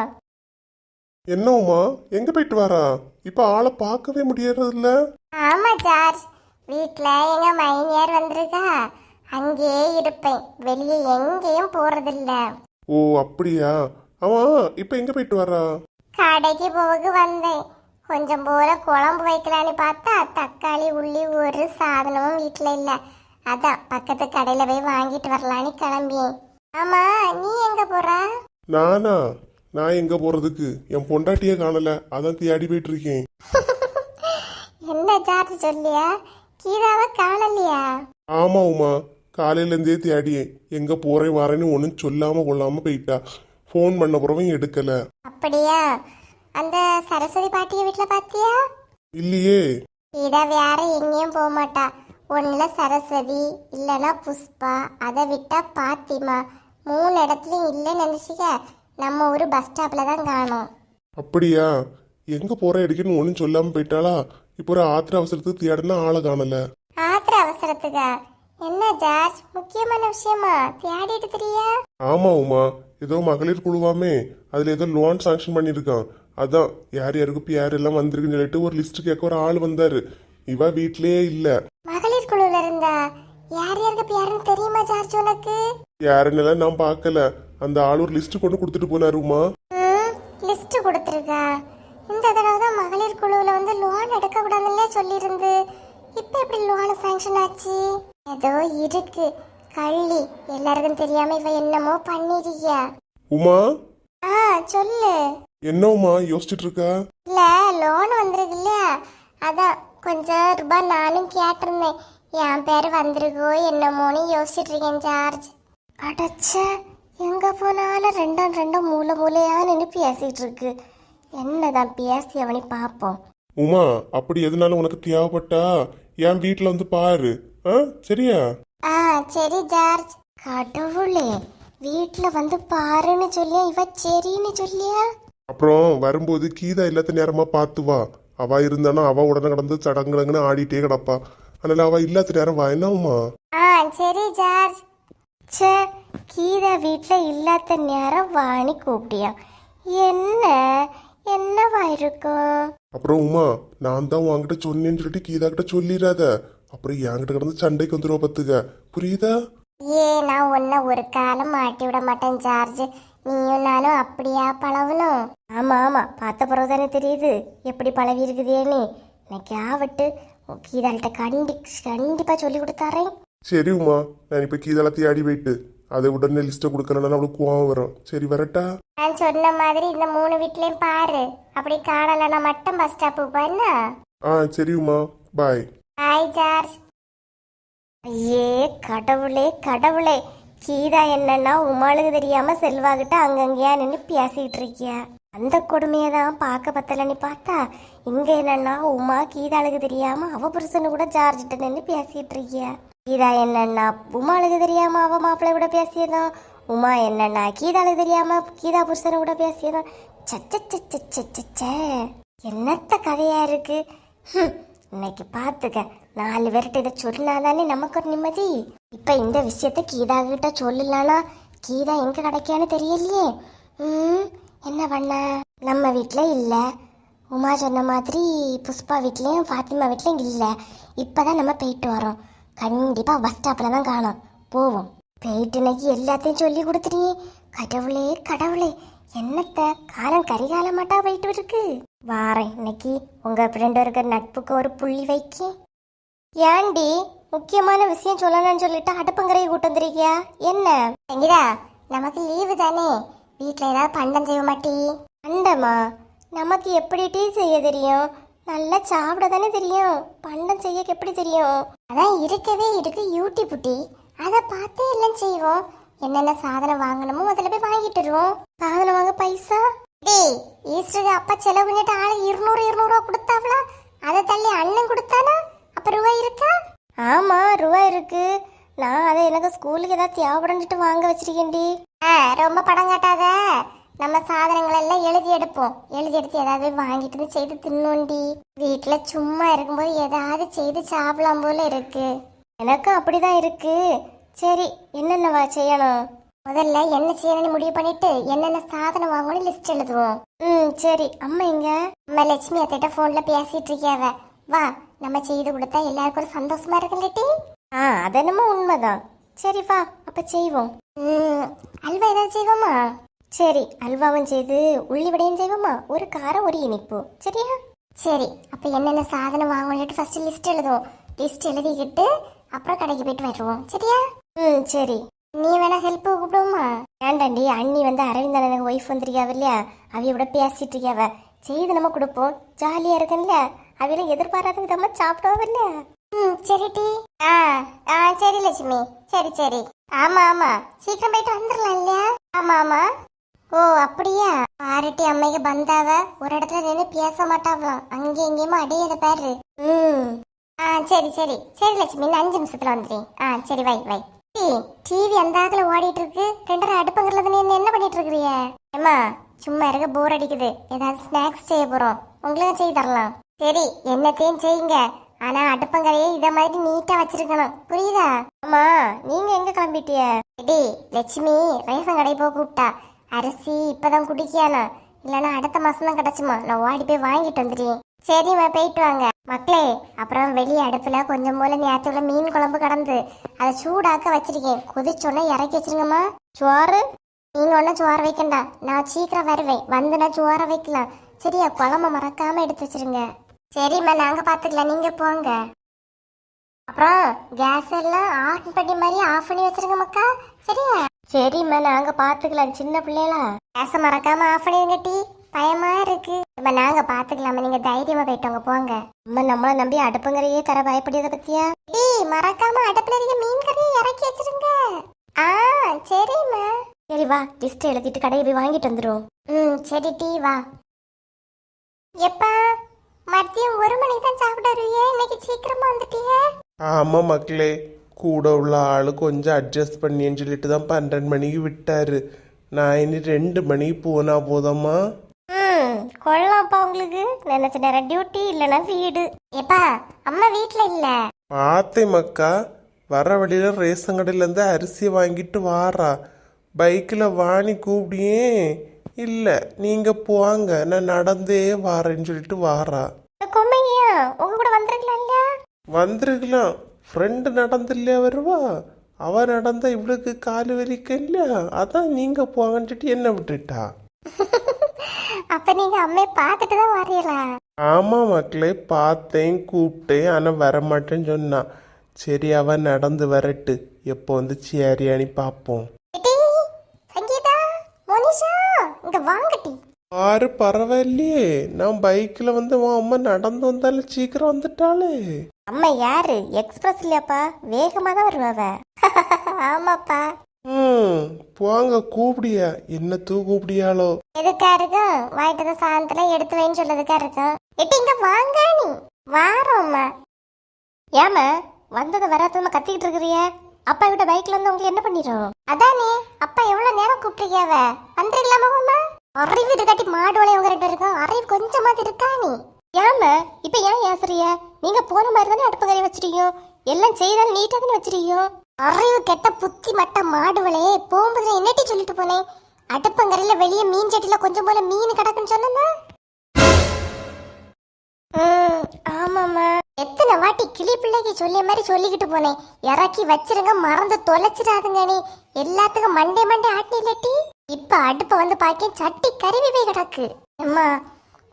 E: என்ன உமா, எங்க போயிட்டு வரா? இப்ப ஆளை பார்க்கவே முடியறதில்ல.
C: ஆமா ஜார்ஜ், வீட்டுல எங்க மைனியார் வந்திருக்கா, அங்கேயே இருப்பேன், வெளியே எங்கேயும் போறதில்ல.
E: ஓ அப்படியா? அவன் இப்ப எங்க போயிட்டு வரா?
C: கடைக்கு போக வந்தேன். கொஞ்சம் போல குழம்பு வைக்கலான்னு பார்த்தா தக்காளி உள்ளி ஒரு சாதனமும் வீட்டுல இல்ல. அதான் பக்கத்து கடையில போய் வாங்கிட்டு வரலான்னு கிளம்பியேன். ஆமா, நீ எங்க போற?
E: நானா? நான் எங்க போறதுக்கு, என் பொண்டாட்டியே காணல, அதான் தேடி போயிட்டு இருக்கேன்.
C: என்ன ஜார்ஜ் சொல்லியா? கீதாவை காணலையா?
E: ஆமா உமா, காலையில இருந்தே தேடியேன். எங்க போறேன் வரேன்னு ஒன்னும் சொல்லாம கொள்ளாம போயிட்டா. ஃபோன் பண்ண பிறவும் எடுக்கல.
C: அப்படியா? அந்த சரஸ்வதி பாட்டிய வீட்டுல பாத்தியா?
E: இல்லையே.
C: கீதா வேற எங்கேயும் போக மாட்டா. ஒண்ணுல சரஸ்வதி, இல்லனா புஷ்பா, அதை விட்டா பாத்திமா. 3 இடத்துலயும் இல்லைன்னு நினைச்சிக்க. நம்ம ஊரு பஸ் ஸ்டாப்ல தான் காணோம்.
E: அப்படியா? எங்க போற எடுக்கன்னு ஒன்னும் சொல்லாம போயிட்டாளா? இப்போ ஒரு ஆத்திர அவசரத்துக்கு தேடினா ஆளை காணல.
C: ஆத்திர அவசரத்துக்கா? என்ன ஜார்ஜ், முக்கியமான விஷயமா தேடிட்டு தெரியா?
E: ஆமா உமா, ஏதோ மகளிர் குழுவாமே, அதுல ஏதோ லோன் சாங்ஷன் பண்ணிருக்கான். அதான் யார் யாருக்கு பேர் எல்லாம் வந்திருக்குன்னு சொல்லிட்டு ஒரு லிஸ்ட் கேட்க ஒரு ஆள் வந்தாரு. இவ வீட்லயே இல்ல.
C: மகளிர் குழுல இருந்தா யார் யாருக்கு பேருன்னு தெரியுமா ஜார்ஜ் உனக்கு?
E: யாருன்னு நான் பார்க்கல. அந்த ஆள் ஒரு லிஸ்ட் கொண்டு கொடுத்துட்டு போனாரு உமா.
C: லிஸ்ட் கொடுத்துருக்கா? இந்த தடவை தான் மகளிர் குழுவில் வந்து லோன் எடுக்க கூடாதுன்னே சொல்லியிருந்து. இப்போ எப்படி லோன் சாங்ஷன் ஆச்சு? ஏதோ இருக்கு கள்ளி, எல்லாருக்கும் தெரியாம இவ என்னமோ பண்ணிருக்கியா?
E: உமா
C: சொல்லு.
E: என்ன உமா யோசிச்சுட்டு இருக்கா?
C: இல்ல, லோன் வந்திருக்கு இல்லையா, அதான் கொஞ்சம் ரூபாய் நானும் கேட்டிருந்தேன். என் பேரு வந்திருக்கோ என்னமோன்னு யோசிச்சுட்டு இருக்கேன் ஜார்ஜ்.
A: அடச்ச, எங்க போனாலும் ரெண்டும் மூலையா நின்று பேசிட்டு இருக்கு. என்னதான் பேசி அவனை பார்ப்போம்.
E: உமா, அப்படி எதுனாலும் உனக்கு தேவைப்பட்டா என் வீட்டுல வந்து பாரு. சரியா?
C: சரி ஜார்ஜ்.
A: கடவுளே, வீட்டுல வந்து பாருன்னு சொல்லியா, இவ சரின்னு சொல்லியா?
E: அப்புறம் வரும்போது கீதா இல்லாத நேரமா பார்த்து வா. அவ இருந்தானா அவ உடனே கடந்து சடங்குன்னு ஆடிட்டே கிடப்பா. அதனால அவ இல்லாத நேரம் வா. என்ன உமா?
C: சரி ஜார்ஜ்.
A: ச்சே, கீதா வீட்டுல இல்லாத நேரம் வாணி கூப்பிட்டியா? என்னவா இருக்கும்?
E: அப்புறம் உமா, நான் தான் உன்கிட்ட சொன்னேன்னு சொல்லிட்டு கீதா கிட்ட சொல்லிடாத. அப்புறம் என்கிட்ட கிடந்து சண்டைக்கு வந்துடும் பத்துக்க. புரியுதா?
C: நான் உன்ன ஒரு காலம் மாட்டி விட மாட்டேன் ஜார்ஜ். நீயும் நானும் அப்படியா பழகணும்?
A: ஆமா, பார்த்த பிறகு தானே தெரியுது எப்படி பழவி இருக்குதேன்னு. இன்னைக்கு ஆவட்டு கீதாள்கிட்ட கண்டிப்பா சொல்லி கொடுத்தாரேன்.
E: சரி உமா, நான் இப்ப கீதால தேடி போயிட்டு அதை உடனே லிஸ்ட்டை கொடுக்கலன்னா அவளுக்கு கோவம் வரும். சரி வரட்டா?
C: நான் சொன்ன மாதிரி இந்த 3 வீட்லயும் பாரு. அப்படி காணலன்னா மட்டும் பஸ் ஸ்டாப்புக்கு போயின்னா.
E: சரி உமா, பாய்.
C: பாய் ஜார்ஜ்.
A: ஐயே கடவுளே, கீதா என்னன்னா உமாளுக்கு தெரியாம செல்வாகிட்ட அங்கங்கேயா நின்று பேசிட்டு இருக்கியா? அந்த கொடுமையை தான் பார்க்க பத்தலன்னு பார்த்தா, இங்க என்னன்னா உமா கீதாளுக்கு தெரியாம அவ புருஷனு கூட ஜார்ஜிட்ட நின்று பேசிட்டு இருக்கியா? கீதா என்னன்னா உமாளுக்கு தெரியாம அவ மாப்பிள்ளை கூட பேசியதும், உமா என்னன்னா கீதாளுக்கு தெரியாம கீதா புருஷனை கூட பேசியதும். சச்ச, என்னத்த கதையா இருக்கு. இன்னைக்கு பார்த்துக்க, 4 பேர்கிட்ட இதை சொன்னாதானே நமக்கு ஒரு நிம்மதி. இப்ப இந்த விஷயத்த கீதா கிட்ட சொல்லலானா கீதா எங்க கிடைக்கான்னு தெரியலையே. என்ன பண்ண? நம்ம வீட்டுல இல்ல, உமா சொன்ன மாதிரி புஷ்பா வீட்லயும் ஃபாத்திமா வீட்லயும் இல்ல. இப்பதான் நம்ம போயிட்டு வரோம். கண்டிப்பா பஸ் ஸ்டாப்ல தான் காணோம். போவோம். போயிட்டு இன்னைக்கு எல்லாத்தையும் சொல்லி கொடுத்துட்டீங்க. கடவுளே, என்னத்த காலம் கரிகாலமாட்டா போயிட்டு இருக்கு. வாரேன் இன்னைக்கு உங்க ஃப்ரெண்டு இருக்கிற நட்புக்கு ஒரு புள்ளி வைக்க. ஏண்டி, முக்கியமான விஷயம் சொல்லணும்னு சொல்லிட்டு அடுப்பங்கரையை கூட்டு வந்துருக்கியா? என்ன
C: சங்கீதா, நமக்கு லீவு தானே, வீட்ல ஏதாவது பண்டம் செய்ய மாட்டி?
A: பண்டமா? நமக்கு எப்படி டீ செய்ய தெரியும்? நல்லா சாப்பிட தானே தெரியும். பண்டம் செய்ய எப்படி தெரியும்?
C: அதான் இருக்கவே இருக்கு யூடியூப் புட்டி, அதை பார்த்தே எல்லாம் செய்வோம். என்னென்ன சாதனம் வாங்கணுமோ முதல்ல போய் வாங்கிட்டு வருவோம்.
A: சாதனம் வாங்க பைசா?
C: டேய், ஈஸ்டருக்கு அப்பா செலவு பண்ணிட்டு ஆளு 200 கொடுத்தாவளா? அதை தள்ளி அண்ணன் கொடுத்தானா? அப்ப ரூபாய் இருக்கா?
A: ஆமா, ரூபா இருக்கு. நான் அதை எனக்கு ஸ்கூலுக்கு ஏதாவது தேவைப்படன்ட்டு வாங்க வச்சிருக்கேன்டி.
C: ரொம்ப படம் காட்டாத. நம்ம சாதனங்கள் எல்லாம் எழுதி எடுப்போம். எழுதி எடுத்து ஏதாவது வாங்கிட்டு வந்து செய்து தின்னோண்டி. வீட்டுல சும்மா இருக்கும்போது ஏதாவது செய்து சாப்பிடலாம் போல இருக்கு.
A: எனக்கும் அப்படிதான் இருக்கு. சரி, என்னென்ன செய்யணும்?
C: முதல்ல என்ன செய்யணும்னு முடிவு பண்ணிட்டு என்னென்ன சாதனம் வாங்கணும்னு லிஸ்ட் எழுதுவோம்.
A: சரி. அம்மா எங்க?
C: அம்மா லட்சுமி அத்திட்ட போன்ல பேசிட்டு இருக்கியாவ. வா, நம்ம செய்து கொடுத்தா எல்லாருக்கும் ஒரு சந்தோஷமா இருக்குல்லட்டி.
A: அதென்னமோ உண்மைதான். சரி வா, அப்ப செய்வோம்.
C: அல்வா ஏதாவது செய்வோமா?
A: சரி, அல்வாவும் செய்து உள்ளி வடையும் செய்வோமா? ஒரு காரம் ஒரு இனிப்பு. சரியா?
C: சரி, அப்ப என்னென்ன சாதனம் வாங்கணும்னு ஃபர்ஸ்ட் லிஸ்ட் எழுதுவோம். லிஸ்ட் எழுதிக்கிட்டு அப்புறம் கடைக்கு போயிட்டு வருவோம். சரியா?
A: சரி.
C: நீ வேணா ஹெல்ப் கூப்பிடுவோமா?
A: ஏண்டாண்டி, அண்ணி வந்து அரவிந்தன் எனக்கு ஒய்ஃப் வந்துருக்காவ இல்லையா, அவையோட பேசிட்டு இருக்காவ. செய்து நம்ம கொடுப்போம். ஜாலியா இருக்குல்ல, அவையில எதிர்பாராத விதமா சாப்பிடுவாவ இல்லையா?
C: சரி டி. சரி லட்சுமி. சரி சரி. ஆமா ஆமா, சீக்கிரம் போயிட்டு வந்துடலாம் இல்லையா? ஆமா ஆமா. ஓ அப்படியா? பாருட்டி, அம்மைக்கு பந்தாவ ஒரு இடத்துல நின்று பேச மாட்டாவலாம். அங்கேயும் இங்கேயுமா அடையத பாரு. சரி சரி சரி லட்சுமி, இன்னும் 5 நிமிஷத்துல வந்துடுறேன். சரி வை வை. டிவி அந்த ஆத்துல ஓடிட்டு இருக்கு. 2 அடுப்பங்கர்ல நீ என்ன பண்ணிட்டு இருக்கிறிய? ஏமா, சும்மா இருக்க போர் அடிக்குது. ஏதாவது ஸ்நாக்ஸ் செய்ய போறோம். உங்களுக்கு செய்து தரலாம். சரி, என்னத்தையும் செய்யுங்க. ஆனா அடுப்பங்கரையே இத மாதிரி நீட்டா வச்சிருக்கணும். புரியுதா?
A: அம்மா, நீங்க எங்க கிளம்பிட்டிய?
C: எடி, லட்சுமி ரேஷன் கடை போக கூப்பிட்டா. அரிசி இப்பதான் குடிக்கியானா, இல்லைன்னா அடுத்த மாசம் தான் கிடைச்சுமா. நான் ஓடி போய் வாங்கிட்டு வந்துடுறேன். சரிம்மா, போயிட்டு வாங்க மக்களே. அப்புறம் வெளியே அடுப்புல கொஞ்சம் போல நேரத்துல மீன் குழம்பு கடந்து அதை சூடாக்க வச்சிருக்கேன். கொதிச்சோன்னா இறக்கி வச்சிருங்கம்மா.
A: சோறு?
C: நீங்க ஒன்னும் சோறு வைக்கண்டா, நான் சீக்கிரம் வருவேன். வந்து நான் சோறை வைக்கலாம். சரியா? குழம்பு மறக்காம எடுத்து வச்சிருங்க. சரிம்மா, நாங்க பாத்துக்கலாம், நீங்க போங்க. அப்புறம் கேஸ் எல்லாம் ஆன் பண்ணி மாதிரி ஆஃப் பண்ணி வச்சிருங்க மக்கா. சரியா?
A: சரிம்மா, நாங்க பாத்துக்கலாம். சின்ன பிள்ளைகளா?
C: கேஸ மறக்காம ஆஃப் பண்ணிருங்க டி. பயமா இருக்கு. நாங்க பாத்துக்கலாமா, நீங்க தைரியமா போயிட்டோங்க, போங்க.
A: அம்மா, நம்மள நம்பி அடுப்புங்கரையே தர பயப்படியத பத்தியா?
C: மறக்காம அடுப்புல இருக்க மீன் கறியை இறக்கி வச்சிருங்க. சரிம்மா.
A: சரி வா, லிஸ்ட் எழுதிட்டு கடையை போய் வாங்கிட்டு வந்துடும்.
C: சரி டி, வா. எப்பா, மதியம் 1 மணிக்கு தான் சாப்பிட வருவியே, இன்னைக்கு சீக்கிரமா வந்துட்டிய?
E: ஆமா மக்களே, கூட உள்ள ஆளு கொஞ்சம் அட்ஜஸ்ட் பண்ணின்னு சொல்லிட்டு தான் 12 மணிக்கு விட்டாரு. நான் இனி 2 மணிக்கு போனா போதம்மா.
A: கொள்ளலாம்ப்பா உங்களுக்கு. நினைச்ச நேரம் டியூட்டி, இல்லைன்னா வீடு.
C: எப்பா, அம்மா வீட்டுல இல்ல.
E: பார்த்தேன் மக்கா, வர வழியில ரேஷன் கடையில இருந்து அரிசி வாங்கிட்டு வாரா. பைக்கில் வாணி கூப்பிடியே, இல்லை நீங்க போவாங்க, நான் நடந்தே வாரேன்னு சொல்லிட்டு வாரா.
A: கொம்மையா, உங்க கூட வந்திருக்கலாம் இல்லையா?
E: வந்திருக்கலாம். ஃப்ரெண்டு நடந்து இல்லையா வருவா, அவ நடந்தா இவளுக்கு காலு வலிக்க இல்லையா, அதான் நீங்க போங்கன்னு சொல்லிட்டு என்ன விட்டுட்டா.
C: அப்ப நீங்க அம்மையை பார்த்துட்டு தான் வரீங்களா?
E: ஆமா மக்களே, பார்த்தேன், கூப்பிட்டேன், ஆனா வரமாட்டேன்னு சொன்னா. சரி, அவ நடந்து வரட்டு, எப்போ வந்து சேரியானி பார்ப்போம்.
C: சங்கீதா, மோனிஷா, இங்க வாங்கட்டி.
E: ஆறு பரவாயில்லையே, நான் பைக்ல வந்து உன் அம்மா நடந்து வந்தாலும் சீக்கிரம் வந்துட்டாளே.
A: அம்மா யாரு? எக்ஸ்பிரஸ் இல்லையாப்பா, வேகமா தான் வருவாவ.
C: ஆமாப்பா.
E: போங்க, கூப்பிடியா, என்ன தூ கூப்பிடியாளோ?
C: எதுக்கா இருக்கும்? வாங்கிட்டு சாயந்தரம் எடுத்து வைன்னு சொல்லதுக்கா இருக்கும். எட்டி, இங்க வாங்க நீ. வாரோம்மா.
A: ஏமா வந்ததை வராதமா கத்திக்கிட்டு இருக்கிறிய? அப்பா விட்ட பைக்ல வந்து உங்களுக்கு என்ன பண்ணிடும்?
C: அதானே, அப்பா எவ்வளவு நேரம் கூப்பிட்டுருக்கியாவ, வந்துருக்கலாமா? அறிவு இருக்காட்டி மாடு வளைய உங்க 2 பேருக்கும் அறிவு கொஞ்சமாவது இருக்கா நீ?
A: ஏமா இப்ப ஏன் ஏசுறிய? நீங்க போன மாதிரி தானே அடுப்பு கறி வச்சிருக்கோம், எல்லாம் செய்தாலும் நீட்டா தானே வச்சிருக்கோம்.
C: அறிவு கெட்ட புத்தி மட்ட மாடு வளையே. போகும்போது நான் என்னட்டி சொல்லிட்டு போனேன்? அடுப்பங்கரையில வெளியே மீன் சட்டில கொஞ்சம் போல மீன் கிடக்குன்னு சொன்னா.
A: ஆமாம்மா.
C: எத்தனை வாட்டி கிளி பிள்ளைக்கு சொல்லிய மாதிரி சொல்லிக்கிட்டு போனேன். இறக்கி வச்சிருங்க, மறந்து தொலைச்சிடாதுங்க நீ. எல்லாத்துக்கும் மண்டே மண்டே ஆட்டி இல்லாட்டி. இப்ப அடுப்ப வந்து பாக்க சட்டி கருவி போய் கிடக்கு. அம்மா,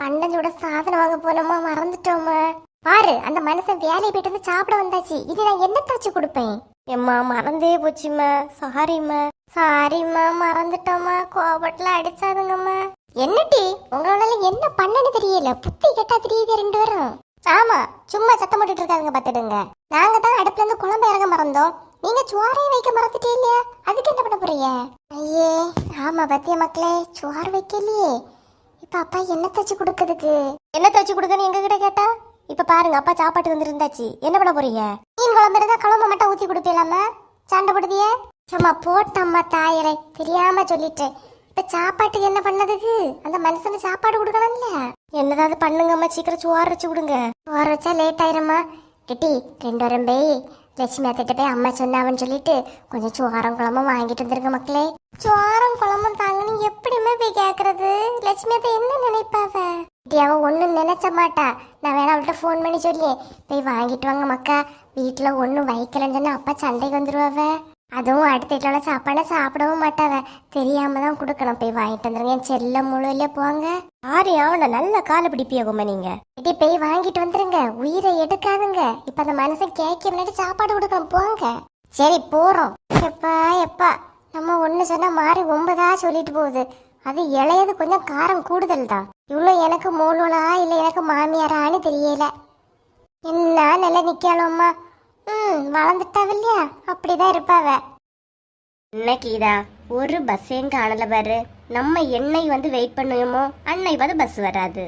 C: பண்டஞ்சோட சாதனம் வாங்க போனோமா, மறந்துட்டோமா. பாரு, அந்த மனுஷன் வேலையை போயிட்டு வந்து சாப்பிட வந்தாச்சு. இது நான் என்ன தாச்சு கொடுப்பேன்?
A: எம்மா மறந்தே போச்சும்மா. சாரிம்மா. சாரிம்மா, மறந்துட்டோம்மா. கோபத்துல அடிச்சாதுங்கம்மா. என்னடி உங்களால என்ன பண்ணனு தெரியல. புத்தி கெட்டா தெரியுது ரெண்டு பேரும். ஆமா, சும்மா சத்தம் போட்டுட்டு இருக்காங்க பாத்துடுங்க. நாங்க தான் அடுப்புல இருந்து குழம்பு இறங்க மறந்தோம். நீங்க சோறையும் வைக்க மறந்துட்டே இல்லையா? அதுக்கு என்ன பண்ண போறீங்க? ஐயே ஆமா பத்திய மக்களே, சோறு வைக்கலையே. இப்ப அப்பா என்ன தச்சு கொடுக்கறதுக்கு? என்ன தச்சு கொடுக்கன்னு எங்க கிட்ட கேட்டா? இப்ப பாருங்க, அப்பா சாப்பாட்டு வந்துருந்தாச்சு. என்ன பண்ண போறீங்க? மீன் குழம்பு இருந்தா குழம்பு மட்டும் ஊத்தி கொடுப்பீங்களாமா? சண்டை போடுதியே? சும்மா போட்டம்மா தாயரை, தெரியாம சொல்லிட்டேன். இப்ப சாப்பாட்டுக்கு என்ன பண்ணதுக்கு? அந்த மனுஷனுக்கு சாப்பாடு கொடுக்கணும்ல. என்னதாவது பண்ணுங்கம்மா, சீக்கிரம் சோறு வச்சு கொடுங்க. சோறு வச்சா லேட் ஆயிரும்மா. கிட்டி 2 வாரம் போய் லட்சுமி அத்திட்ட போய் அம்மா சொன்னாவன்னு சொல்லிட்டு கொஞ்சம் சோரம் குழம்பும் வாங்கிட்டு வந்துருங்க மக்களே. சோரம் குழம்பும் தாங்கன்னு எப்படியுமே போய் கேக்குறது? லட்சுமி அத்தை என்ன நினைப்பாவ? அவ ஒன்னும் நினைச்ச மாட்டா. நான் வேணா அவள்கிட்ட ஃபோன் பண்ணி சொல்லி போய் வாங்கிட்டு வாங்க மக்கா, வீட்டுல ஒன்னும் வைக்கலன்னு சொன்னா அப்பா சண்டைக்கு வந்துருவாவ. அதுவும் அடுத்த வீட்டுல சாப்பாடு சாப்பிடவும் மாட்டாவ. தெரியாம தான் கொடுக்கணும். போய் வாங்கிட்டு வந்துருங்க. என் செல்ல முழுல போங்க. ஆரி அவன நல்ல கால பிடிப்பியாகுமா நீங்க? இடி போய் வாங்கிட்டு வந்துருங்க. உயிரை எடுக்காதுங்க. இப்ப அந்த மனசன் கேட்க முன்னாடி சாப்பாடு கொடுக்கணும். போங்க. சரி போறோம். எப்பா எப்பா, நம்ம ஒண்ணு சொன்னா மாறி 9ஆ சொல்லிட்டு போகுது. அது இளையது கொஞ்சம் காரம் கூடுதல் தான். இவ்வளவு எனக்கு மூலோளா இல்ல எனக்கு மாமியாரான்னு தெரியல. என்ன நல்லா நிக்கலாமா? வளர்ந்துட்டாவில்லையா? அப்படிதான் இருப்பாவ. என்ன கீதா, ஒரு பஸ்ஸையும் காணல பாரு. நம்ம எண்ணெய் வந்து வெயிட் பண்ணுவோமோ, அன்னை வந்து பஸ் வராது.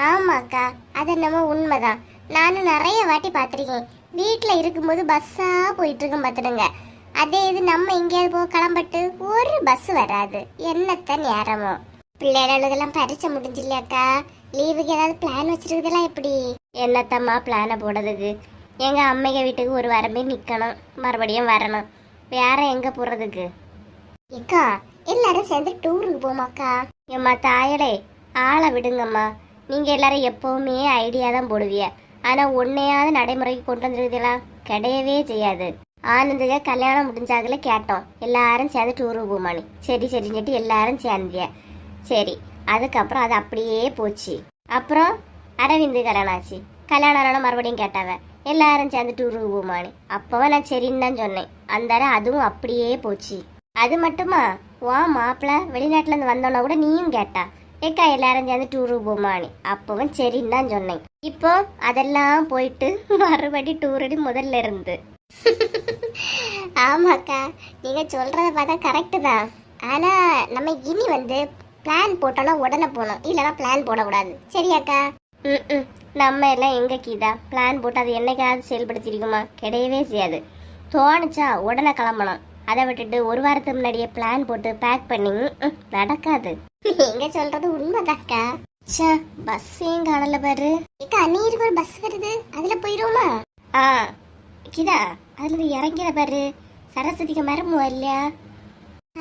A: ஆமாக்கா, அது என்னமோ உண்மைதான். நானும் நிறைய வாட்டி பாத்திருக்கேன். வீட்டுல இருக்கும்போது பஸ்ஸா போயிட்டு இருக்கும் பாத்துடுங்க. அதே இது நம்ம எங்கேயாவது போக கிளம்பட்டு ஒரு பஸ் வராது. என்னத்த நேரமோ. பிள்ளைகளுக்கெல்லாம் பரிச்சை முடிஞ்சில்லையாக்கா? லீவுக்கு ஏதாவது பிளான் வச்சிருக்குதெல்லாம் எப்படி? என்னத்தம்மா பிளானை போடுறதுக்கு? எங்க அம்மைங்க வீட்டுக்கு ஒரு வாரமே நிக்கணும், மறுபடியும் வரணும். வேற எங்க போறதுக்கு? ஏக்கா எல்லாரும் சேர்ந்து டூருக்கு போமாக்கா. எம்மா தாயடே, ஆளை விடுங்கம்மா. நீங்க எல்லாரும் எப்பவுமே ஐடியா தான் போடுவிய. ஆனா ஒன்னையாவது நடைமுறைக்கு கொண்டு வந்துருக்குதா? கிடையவே செய்யாது. ஆனந்துக கல்யாணம் முடிஞ்சாகல கேட்டோம், எல்லாரும் சேர்ந்து டூருக்கு போமானி. சரி சரின்னு சொல்லிட்டு எல்லாரும் சேர்ந்திய. சரி, அதுக்கப்புறம் அது அப்படியே போச்சு. அப்புறம் அரவிந்து கல்யாணம் ஆச்சு. கல்யாணம் மறுபடியும் கேட்டாவ, எல்லாரும் சேர்ந்து டூருக்கு போமானு. அப்பவே நான் சரின்னு தான் சொன்னேன். அந்த அதுவும் அப்படியே போச்சு. அது மட்டுமா, வா மாப்பிள்ள வெளிநாட்டுல இருந்து வந்தோன்னா கூட நீயும் கேட்டா, ஏக்கா எல்லாரும் சேர்ந்து டூருக்கு போமானு. அப்பவும் சரின்னு தான் சொன்னேன். இப்போ அதெல்லாம் போயிட்டு மறுபடி டூரடி முதல்ல இருந்து. ஆமாக்கா, நீங்க சொல்றத பார்த்தா கரெக்டு தான். ஆனா நம்ம இனி வந்து பிளான் போட்டோம்னா உடனே போகணும், இல்லைன்னா பிளான் போடக்கூடாது. சரியாக்கா? நம்ம எல்லாம் எங்க கீதா பிளான் போட்டு அது என்னைக்காவது செயல்படுத்திருக்குமா? கிடையவே செய்யாது. தோணுச்சா உடனே கிளம்பணும். அதை விட்டுட்டு ஒரு வாரத்துக்கு முன்னாடியே பிளான் போட்டு பேக் பண்ணி நடக்காது. நீங்க சொல்றது உண்மைதாக்கா. பஸ்ஸையும் காணல பாரு. அன்னைக்கு ஒரு பஸ் வருது, அதுல போயிருவோமா? கீதா, அதுல இறங்கிற பாரு. சரஸ்வதிக்கு மரமுவா இல்லையா?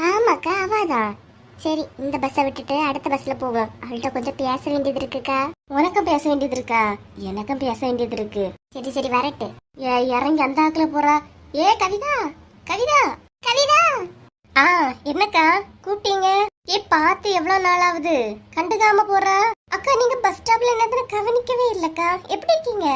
A: ஆமாக்கா, அவாதான். சரி, இந்த பஸ்ஸை விட்டுட்டு அடுத்த பஸ்ல போவோம். அவள்கிட்ட கொஞ்சம் பேச வேண்டியது இருக்குக்கா. உனக்கும் பேச வேண்டியது இருக்கா? எனக்கும் பேச வேண்டியது இருக்கு. சரி சரி வரட்டு. இறங்கி அந்த ஆக்குல போறா. ஏ கவிதா, கவிதா, கவிதா. என்னக்கா கூப்பிட்டீங்க? ஏ பார்த்து எவ்வளவு நாள் ஆகுது, கண்டுக்காம போறா. அக்கா நீங்க பஸ் ஸ்டாப்ல என்னதுன்னு கவனிக்கவே இல்லக்கா. எப்படி இருக்கீங்க?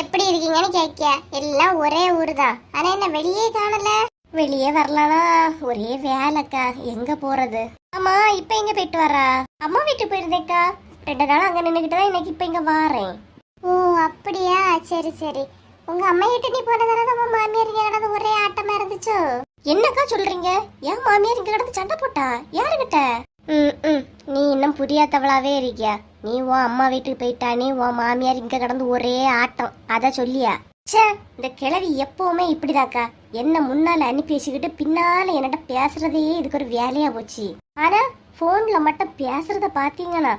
A: எப்படி இருக்கீங்கன்னு கேட்க, எல்லாம் ஒரே ஊரு தான். ஆனா என்ன வெளியே காணல? வெளியே வரலானா ஒரே வேலைக்கா, எங்க போறது? ஆமா, இப்ப எங்க போயிட்டு வரா? அம்மா வீட்டுக்கு போயிருந்தேக்கா. 2 நாள் அங்க நின்னுகிட்டுதான் இன்னைக்கு இப்ப இங்க வாரேன். ஓ அப்படியா, சரி சரி. உங்க அம்மா வீட்டு நீ போனதால நம்ம மாமியார் இங்க கிடந்து ஒரே ஆட்டமா இருந்துச்சு. என்னக்கா சொல்றீங்க? ஏன் மாமியார் இங்க கிடந்து சண்டை போட்டா? யாருகிட்ட? நீ இன்னும் புரியாதவளாவே இருக்கியா? நீ உன் அம்மா வீட்டுக்கு போயிட்டா, நீ உன் மாமியார் இங்க கிடந்து ஒரே ஆட்டம், அத சொல்லியா? சே, இந்த கிழவி எப்பவுமே இப்படிதாக்கா. என்ன முன்னால அனுப்பி வச்சுக்கிட்டு பின்னால என்னட்ட பேசுறதே இதுக்கு ஒரு வேலையா போச்சு. ஆனா போன்ல மட்டும் பேசுறத பாத்தீங்கன்னா,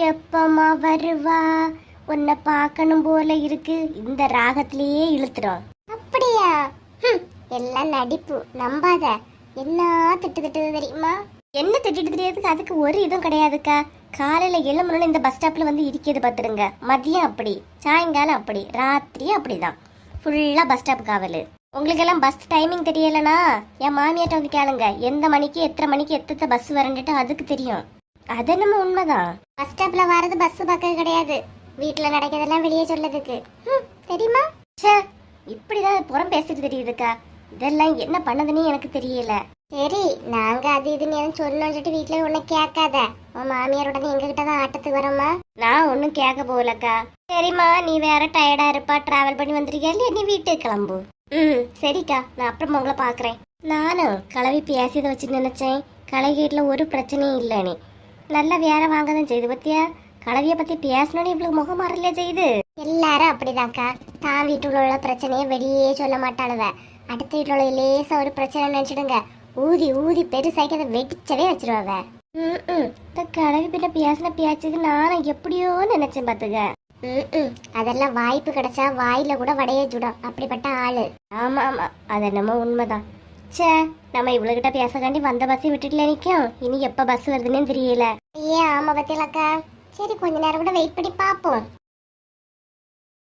A: எப்பமா வருவா, உன்னை பார்க்கணும் போல இருக்கு, இந்த ராகத்திலேயே இழுத்துடும். அப்படியா? எல்லாம் நடிப்பு, நம்பாத. என்ன திட்டு தெரியுமா? என்ன திட்டிட்டு தெரியாதுக்கு அதுக்கு ஒரு இதுவும் கிடையாதுக்கா. காலையில எழும்பணும்னு இந்த பஸ் ஸ்டாப்ல வந்து இருக்கிறது பாத்துடுங்க. மதியம் அப்படி, சாயங்காலம் அப்படி, ராத்திரி அப்படிதான். ஃபுல்லா பஸ் ஸ்டாப் காவலு. உங்களுக்கு எல்லாம் பஸ் டைமிங் தெரியலனா என் மாமியாட்ட வந்து கேளுங்க, எந்த மணிக்கு எத்தனை மணிக்கு எத்தனை பஸ் வரண்டுட்டு அதுக்கு தெரியும். அது நம்ம உண்மைதான். பஸ் ஸ்டாப்ல வரது பஸ் பார்க்க கிடையாது, வீட்டுல நடக்கிறதெல்லாம் வெளியே சொல்லதுக்கு தெரியுமா? சே, இப்படிதான் புறம் பேசிட்டு தெரியுதுக்கா. இதெல்லாம் என்ன பண்ணதுன்னு எனக்கு தெரியல.
C: சரி, நாங்க அது இதுன்னு எதுவும் சொல்லணும்னு சொல்லிட்டு வீட்டுல ஒண்ணு கேட்காத. உன் மாமியாரோட எங்க கிட்ட தான் ஆட்டத்துக்கு வரமா.
A: நான் ஒன்றும் கேட்க போகலக்கா. சரிம்மா, நீ வேற டயர்டா இருப்பா, டிராவல் பண்ணி வந்திருக்கியா இல்லையா, நீ வீட்டுக்கு கிளம்பு. சரிக்கா, நான் அப்புறம் உங்களை பாக்குறேன். நானும் கிளவி பேசியதை வச்சு நினைச்சேன், கலை வீட்டுல ஒரு பிரச்சனையும் இல்லை. நீ நல்லா வேற வாங்கதான் செய்து பத்தியா. கலவிய பத்தி பேசணும்னு இவ்வளவு முகம் மாறலையா செய்யுது.
C: எல்லாரும் அப்படிதான்க்கா. தான் வீட்டுல உள்ள பிரச்சனையை வெளியே சொல்ல மாட்டாளுவ. அடுத்த வீட்டுல உள்ள லேசா ஒரு பிரச்சனை நினைச்சிடுங்க, ஊதி ஊதி பெருசாக்கி அதை வெடிச்சவே வச்சிருவாவ.
A: இந்த கலவி பின்ன பேசின பேச்சுக்கு நானும் எப்படியோ நினைச்சேன் பாத்துக்க.
C: அதெல்லாம் வாய்ப்பு கிடைச்சா வாயில கூட வடைய சுடும், அப்படிப்பட்ட ஆளு.
A: ஆமா ஆமா, அது என்னமோ உண்மைதான். சே, நம்ம இவ்வளவுகிட்ட பேசக்காண்டி வந்த பஸ் விட்டுட்டுல நிக்கும். இனி எப்ப பஸ் வருதுன்னு தெரியல.
C: ஏன் ஆமா பத்தியலக்கா. சரி, கொஞ்ச நேரம் கூட வெயிட் பண்ணி பாப்போம்.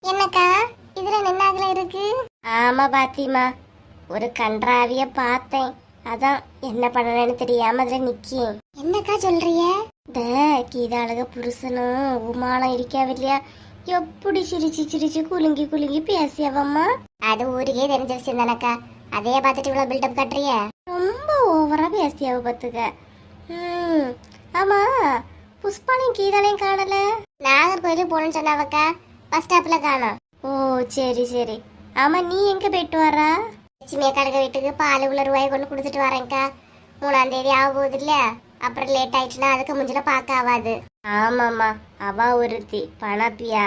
C: என்னக்கா இதுல நின்னாகல இருக்கு?
A: ஆமா பாத்திமா, ஒரு கன்றாவிய பார்த்தேன். அதான் என்ன பண்ணணும்னு தெரியாம அதுல நிக்கேன்.
C: என்னக்கா சொல்றிய?
A: இந்த கீதாளுக புருஷனும் உமாலம் இருக்காவில்லையா, எப்படி சிரிச்சு சிரிச்சு குலுங்கி குலுங்கி பேசியவம்மா.
C: அது ஊருக்கே தெரிஞ்ச விஷயம் தானக்கா. அதே பார்த்துட்டு இவ்வளவு பில்டப் காட்டுறிய?
A: ரொம்ப ஓவரா பேசியாவ பாத்துக்க. ஆமா, புஷ்பாலையும் கீதாலையும் காணல.
C: நாகர்கோயிலுக்கு போகணும்னு சொன்னாவக்கா, பஸ் ஸ்டாப்ல காணோம்.
A: ஓ சரி சரி. ஆமா, நீ எங்க போயிட்டு வரா?
C: லட்சுமி அக்காளுக்கு வீட்டுக்கு பால் உள்ள ரூபாய் கொண்டு கொடுத்துட்டு வரேன்க்கா. 3ஆம் தேதி ஆக போகுது இல்ல, அப்புறம் லேட் ஆயிடுச்சுன்னா அதுக்கு முஞ்சில பார்க்க ஆகாது.
A: ஆமாம்மா, அவ ஒருத்தி பணப்பியா.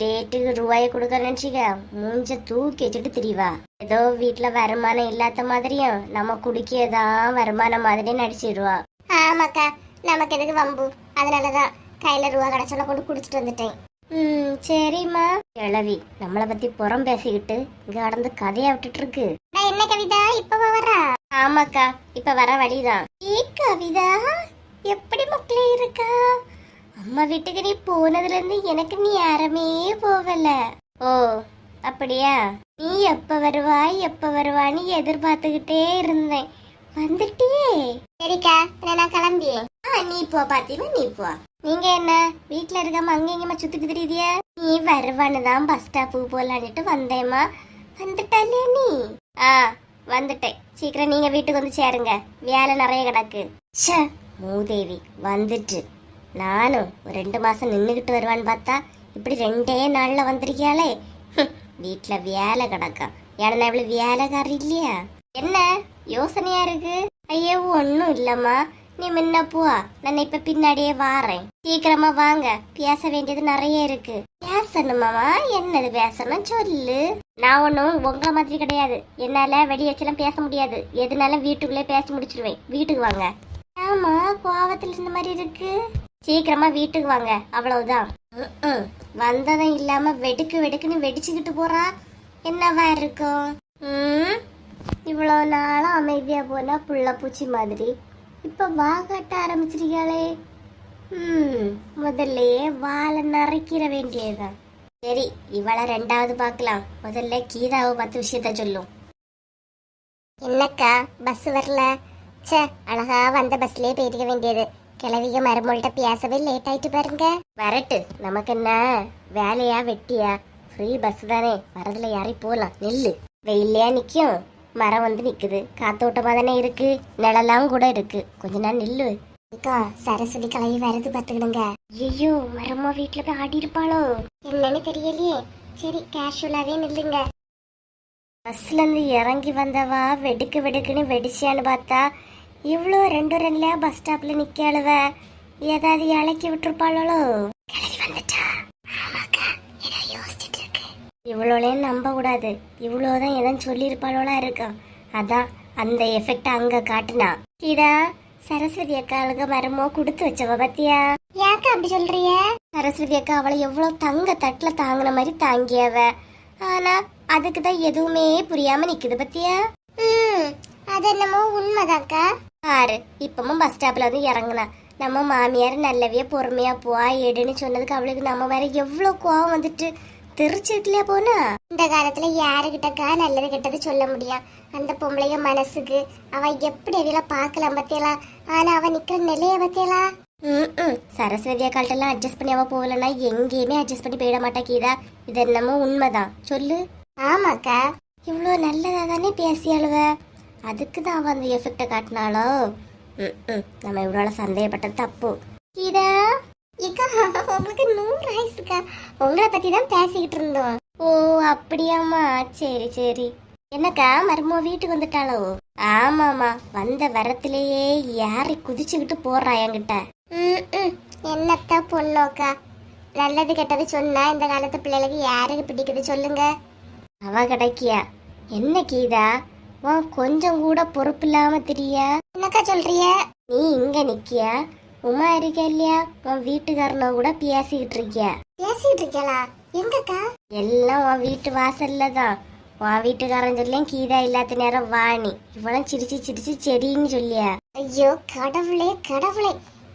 A: டேட்டுக்கு ரூபாயை கொடுக்க நினைச்சிக்க மூஞ்ச தூக்கி வச்சுட்டு திரிவா. ஏதோ வீட்டுல வருமானம் இல்லாத மாதிரியும் நம்ம குடிக்கதான் வருமானம் மாதிரியும் நடிச்சிருவா.
C: ஆமாக்கா, நமக்கு எதுக்கு வம்பு, அதனாலதான் கையில ரூபா கிடைச்சோட கொண்டு குடிச்சிட்டு வந்துட்டேன்.
A: சரிம்மா. கிழவி நம்மளை பத்தி புறம் பேசிக்கிட்டு இங்க கடந்து கதையா விட்டுட்டு இருக்கு.
C: நான் என்ன கவிதா இப்பவா வரா?
A: ஆமாக்கா, இப்ப வர வழிதான். ஏ கவிதா, எப்படி மக்களே இருக்கா? அம்மா வீட்டுக்கு நீ போனதுல இருந்து எனக்கு நீ யாருமே போகல. ஓ அப்படியா? நீ எப்ப வருவான்னு எதிர்பார்த்துக்கிட்டே இருந்தேன். வந்துட்டியே.
C: சரிக்கா, நான் கிளம்பியேன்.
A: நீ போ பாத்திமா, நீ போ. நீங்க என்ன வீட்டுல இருக்காம அங்க எங்கம்மா சுத்திட்டு தெரியுதியா? நீ வருவான்னு தான் பஸ் ஸ்டாப்புக்கு போலான்ட்டு வந்தேம்மா. வந்துட்டாலே நீ? வந்துட்டேன். சீக்கிரம் நீங்க வீட்டுக்கு வந்து சேருங்க, வேலை நிறைய கிடக்கு. ச்சே, மூதேவி வந்துட்டு. நானும் ஒரு 2 மாசம் நின்னுகிட்டு வருவான்னு பார்த்தா இப்படி 2 நாள்ல வந்திருக்கியாளே. வீட்டுல வேலை கிடக்கா. ஏன்னா இவ்வளவு வேலைக்காரி இல்லையா? என்ன யோசனையா இருக்கு? ஐயோ ஒன்னும் இல்லம்மா, நீ முன்ன போ, நான் இப்ப பின்னாடியே வாரேன். சீக்கிரமா வாங்க, பேச வேண்டியது நிறைய இருக்கு. பேசணுமாமா? என்னது பேசணும் சொல்லு. நான் ஒன்னும் உங்க மாதிரி கிடையாது, என்னால வெளியேச்செல்லாம் பேச முடியாது. எதுனால வீட்டுக்குள்ளே பேசி முடிச்சிருவேன். வீட்டுக்கு வாங்க. ஆமா, கோவத்துல இந்த மாதிரி இருக்கு. சீக்கிரமா வீட்டுக்கு வாங்க, அவ்வளவுதான். வந்ததும் இல்லாம வெடுக்கு வெடுக்குன்னு வெடிச்சுக்கிட்டு போறா. என்னவா இருக்கும்? இவ்வளவு நாளா அமைதியா போனா புள்ள பூச்சி மாதிரி இப்ப வாகாட்ட ஆரம்பிச்சிருக்காளே. முதல்லயே வாழை நரைக்கிற வேண்டியதுதான். சரி, இவளை 2வது பார்க்கலாம். முதல்ல கீதாவை 10 விஷயத்த சொல்லும்.
C: என்னக்கா பஸ் வரல? சே, அழகா வந்த பஸ்லயே போயிருக்க வேண்டியது. கிளவிக மருமொழிட்ட பேசவே லேட் ஆயிட்டு பாருங்க.
A: வரட்டு, நமக்கு என்ன வேலையா வெட்டியா? ஃப்ரீ பஸ் தானே, வரதுல யாரை போலாம். நெல்லு வெயிலையா நிக்கும், மரம் வந்து நிக்குது, காத்தோட்டமா தானே இருக்கு, நிழலாம் கூட இருக்கு. கொஞ்ச நேரம் நில்லு.
C: அக்கா, சரஸ்வதி கிளவி வருது பாத்துக்கிடுங்க.
A: ஐயோ, மரமா வீட்டுல போய் ஆடி இருப்பாளோ
C: என்னன்னு தெரியலையே. சரி, கேஷுவலாவே நில்லுங்க.
A: பஸ்ல இருந்து இறங்கி வந்தவா வெடுக்கு வெடுக்குன்னு வெடிச்சியான்னு பார்த்தா இவ்வளோ 2 பஸ் ஸ்டாப்ல நிக்காளுவ. ஏதாவது இலக்கி விட்டுருப்பாளோ? கிளவி வந்துட்டா. இவ்வளோலையும் நம்ப கூடாது. இவ்வளோதான் எதன் சொல்லியிருப்பாளோலா இருக்கும். அதான் அந்த எஃபெக்ட் அங்க காட்டுனா. கீதா, சரஸ்வதி அக்காளுக்கு மரமோ கொடுத்து வச்சவ பத்தியா?
C: யாக்கா அப்படி சொல்றிய?
A: சரஸ்வதி அக்கா அவளை எவ்வளவு தங்க தட்டுல தாங்கின மாதிரி தாங்கியவ. ஆனா அதுக்குதான் எதுவுமே புரியாம நிக்குது பத்தியா?
C: அது என்னமோ உண்மைதாக்கா.
A: பாரு, இப்பமும் பஸ் ஸ்டாப்ல வந்து இறங்குனா. நம்ம மாமியார் நல்லவிய பொறுமையா போவா எடுன்னு சொன்னதுக்கு அவளுக்கு நம்ம வேற எவ்வளவு கோவம் வந்துட்டு தெரிச்சுட்டுலயா போனா.
C: இந்த காலத்துல யாருகிட்டக்கா நல்லது கெட்டது சொல்ல முடியும்? அந்த பொம்பளைய மனசுக்கு அவ எப்படி அவையில பாக்கலாம் பத்தியலாம். ஆனா அவ நிக்கிற நிலைய பத்தியலாம்.
A: சரஸ்வதி அக்கால்ட்டெல்லாம் அட்ஜஸ்ட் பண்ணி அவ போகலன்னா எங்கேயுமே அட்ஜஸ்ட் பண்ணி போயிட மாட்டா கீதா. இது என்னமோ உண்மைதான் சொல்லு.
C: ஆமாக்கா.
A: இவ்வளோ நல்லதா தானே பேசியாளுவ, அதுக்கு தான் அவ அந்த எஃபெக்டை காட்டினாளோ. நம்ம இவ்வளோ சந்தேகப்பட்டது தப்பு. கீதா
C: இக்கா உங்களுக்கு 100 ஆயிடுச்சுக்கா. உங்களை பத்தி தான் பேசிக்கிட்டு இருந்தோம்.
A: ஓ அப்படியாம்மா, சரி சரி. என்னக்கா மருமோ வீட்டுக்கு வந்துட்டாளோ? ஆமாம்மா, வந்த வரத்திலேயே யாரை குதிச்சுக்கிட்டு போறா என்கிட்ட.
C: என்னத்த பொண்ணோக்கா, நல்லது கெட்டது சொன்னா இந்த காலத்து பிள்ளைகளுக்கு யாருக்கு பிடிக்குது சொல்லுங்க.
A: அவ கிடைக்கியா? என்ன கீதா, உன் கொஞ்சம் கூட பொறுப்பு இல்லாம தெரியா?
C: என்னக்கா சொல்றிய?
A: நீ இங்க நிக்கியா? உமா இருக்க இல்லையா? உன் வீட்டுக்காரன கூட பேசிக்கிட்டு இருக்கியா?
C: பேசிட்டு இருக்கலா? எங்கக்கா?
A: எல்லாம் உன் வீட்டு வாசல்ல தான். உன் வீட்டுக்காரன் சொல்லியும் கீதா இல்லாத நேரம் வாணி இவளும் சிரிச்சு சிரிச்சு சரின்னு சொல்லியா?
C: ஐயோ கடவுளே கடவுளே,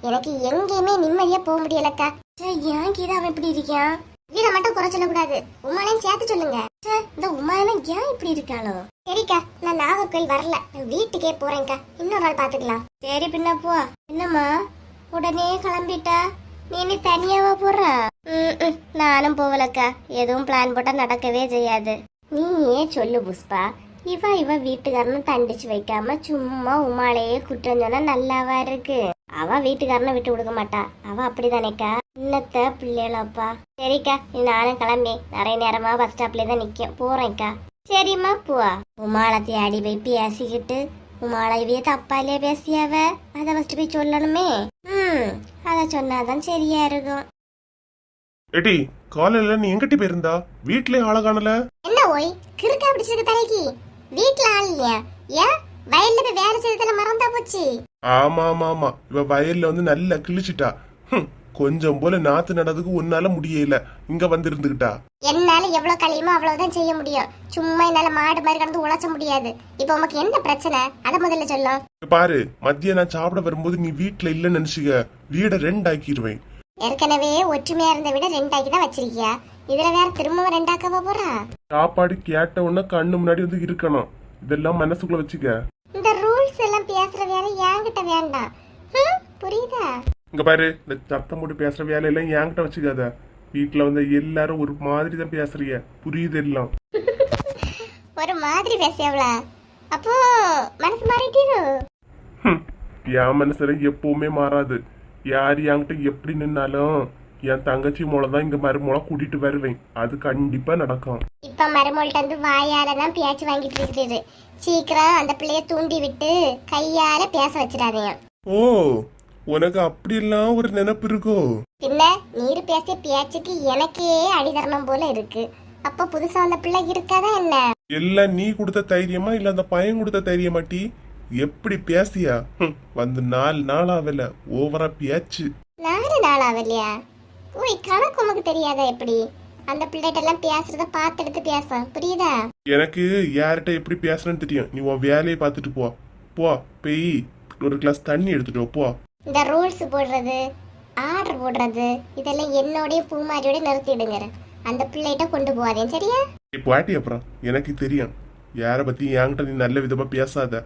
C: எனக்கு எங்கேயுமே நிம்மதியா போக முடியலக்கா.
A: ஏன் கீதா அவன் இப்படி இருக்கான்?
C: வீட மட்டும் குறை சொல்லக்கூடாது, உமாலையும் சேர்த்து சொல்லுங்க.
A: இந்த உமாயனா ஏன் இப்படி இருக்காளோ?
C: சரிக்கா, நான் நாகர்கோயில் வரல, நான் வீட்டுக்கே போறேன்க்கா. இன்னொரு நாள் பாத்துக்கலாம்.
A: சரி பின்ன போ. என்னம்மா உடனே கிளம்பிட்டா? நீ என்ன தனியாவா போற? நானும் போகலக்கா, எதுவும் பிளான் போட்டா நடக்கவே செய்யாது. நீ ஏன் சொல்லு புஷ்பா, இவ வீட்டுக்காரனும் தண்டிச்சு வைக்காம சும்மா உமாலையே குற்றம் சொன்னா நல்லாவா இருக்கு? அவ வீட்டுக்காரனை விட்டு கொடுக்க மாட்டா, அவ அப்படிதானேக்கா. இன்னத்த பிள்ளைகளப்பா. சரிக்கா, நீ நானும் கிளம்பி நிறைய நேரமா பஸ் ஸ்டாப்ல தான் நிக்க போறேன்க்கா. சரிம்மா போ. உமாளை தேடி போய் பேசிக்கிட்டு உமாளை இவைய தப்பாலே பேசியாவ, அத ஃபர்ஸ்ட் போய் சொல்லணுமே. அத சொன்னாதான் சரியா இருக்கும்.
E: எடி காலையில நீ எங்கிட்ட போயிருந்தா? வீட்லயே ஆள காணல.
C: என்ன ஓய் கிறுக்கா பிடிச்சிருக்கு தலைக்கு? வீட்டுல ஆள் இல்லையா? ஏன் வயல்ல போய் வேலை செய்ததுல மறந்தா போச்சு?
E: ஆமா ஆமா ஆமா, இவ வயல்ல வந்து நல்லா கிழிச்சிட்டா. கொஞ்சம் போல நாத்து நடதுக்கு உன்னால முடியல, இங்க வந்து இருந்துகிட்டா.
C: என்னால எவ்வளவு கழியுமோ அவ்வளவுதான் செய்ய முடியும். சும்மா என்னால மாடு மாதிரி கடந்து உழைச்ச முடியாது. இப்ப உனக்கு என்ன பிரச்சனை அத முதல்ல சொல்லும்.
E: பாரு, மதியம் நான் சாப்பிட வரும்போது நீ வீட்டுல இல்லன்னு நினைச்சுக்க, வீட 2 ஆக்கிடுவேன்.
C: ஏற்கனவே ஒற்றுமையா இருந்த விட 2 ஆக்கி தான் வச்சிருக்கியா, இதுல வேற திரும்பவும் 2 ஆக்கவா போறா?
E: சாப்பாடு கேட்ட உடனே கண்ணு முன்னாடி வந்து இருக்கணும், இதெல்லாம் மனசுக்குள்ள வச்சுக்க.
C: இந்த ரூல்ஸ் எல்லாம் பேசுற வேலை என்கிட்ட வேண்டாம், புரியுதா?
E: இங்க பாரு, இந்த சத்தம் போட்டு பேசுற வேலையெல்லாம் என்கிட்ட வச்சுக்காத. வீட்டுல வந்து எல்லாரும் ஒரு மாதிரி தான் பேசுறீங்க, புரியுது எல்லாம்.
C: ஒரு மாதிரி பேசியவள அப்போ மனசு மாறிட்டீரு?
E: என் மனசுல எப்பவுமே மாறாது. யார் என்கிட்ட எப்படி நின்னாலும் என் தங்கச்சி மூலதான் இங்க மருமூலம் கூட்டிட்டு வருவேன், அது கண்டிப்பா நடக்கும்.
C: இப்ப மருமோள்கிட்ட வந்து வாயாலதான் பேச்சு வாங்கிட்டு இருக்குது. சீக்கிரம் அந்த பிள்ளைய தூண்டி விட்டு கையால பேச வச்சிடாதீங்க.
E: ஓ, உனக்கு அப்படியெல்லாம் ஒரு நினைப்பு இருக்கோ?
C: பின்ன நீர் பேசிய பேச்சுக்கு எனக்கே அடிதரணம் போல இருக்கு. அப்ப புதுசா அந்த பிள்ளை இருக்காதா என்ன?
E: எல்லாம் நீ கொடுத்த தைரியமா இல்ல அந்த பையன் கொடுத்த தைரியமாட்டி? எப்படி பேசியா? வந்து 4 நாள் ஆகல, ஓவரா பேச்சு.
C: 4 நாள் ஆகலையா? ஓய் கணக்கு உனக்கு தெரியாதா? எப்படி அந்த பிள்ளைகிட்ட எல்லாம் பேசுறத பார்த்து எடுத்து பேச புரியுதா?
E: எனக்கு யார்கிட்ட எப்படி பேசுறேன்னு தெரியும். நீ உன் வேலையை பார்த்துட்டு போ. போ போய் ஒரு கிளாஸ் தண்ணி எடுத்துட்டு போ.
C: இந்த ரூல்ஸ் போடுறது, ஆர்டர் போடுறது இதெல்லாம் என்னோடய பூமாரியோட நிறுத்திடுங்க. அந்த பிள்ளைகிட்ட கொண்டு போவாதே, சரியா?
E: பாட்டி அப்புறம் எனக்கு தெரியும், யார பத்தி என்கிட்ட நீ நல்ல விதமா பேசாத.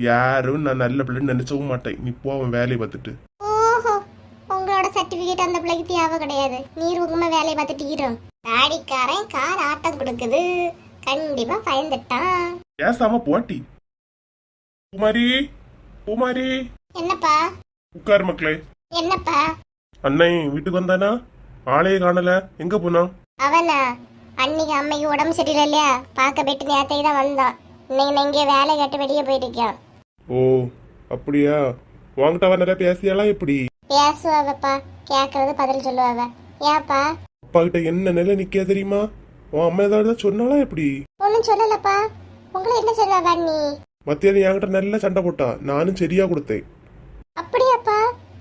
E: யாரும் நான் நல்ல பிள்ளைன்னு நினைச்சவும் மாட்டேன். நீ போ அவன் வேலையை பார்த்துட்டு.
C: ஓஹோ, உங்களோட சர்டிபிகேட் அந்த பிள்ளைக்கு தேவை கிடையாது. நீர் உங்கமா வேலையை பார்த்துட்டு ஈரும். தாடிக்காரன் கார் ஆட்டம் கொடுக்குது, கண்டிப்பா பயந்துட்டான்.
E: பேசாம போட்டி. குமாரி குமாரி.
C: என்னப்பா?
E: உட்காரு மக்களே.
C: என்னப்பா?
E: அண்ணன் வீட்டுக்கு வந்தானா? ஆளையே காணல, எங்க போனா?
C: அவனா அன்னைக்கு அம்மைக்கு உடம்பு சரியில்லை இல்லையா, பார்க்க போயிட்டு நேரத்தை தான் வந்தான். இன்னைக்கு நான் இங்கே வேலை கேட்டு வெளியே போயிருக்கேன்.
E: ஓ அப்படியா? வாங்கிட்ட அவன் நிறைய பேசியாலாம்? எப்படி
C: பேசுவாவப்பா, கேட்கறது பதில் சொல்லுவாவ. ஏப்பா?
E: அப்பா கிட்ட என்ன நிலை நிக்க தெரியுமா? உன் அம்மா ஏதாவது சொன்னாலாம்? எப்படி?
C: ஒன்னும் சொல்லலப்பா. உங்களை என்ன சொல்லுவா நீ?
E: மத்தியானம் என்கிட்ட நல்ல சண்டை போட்டா, நானும் சரியா கொடுத்தேன்.
C: அப்படியாப்பா?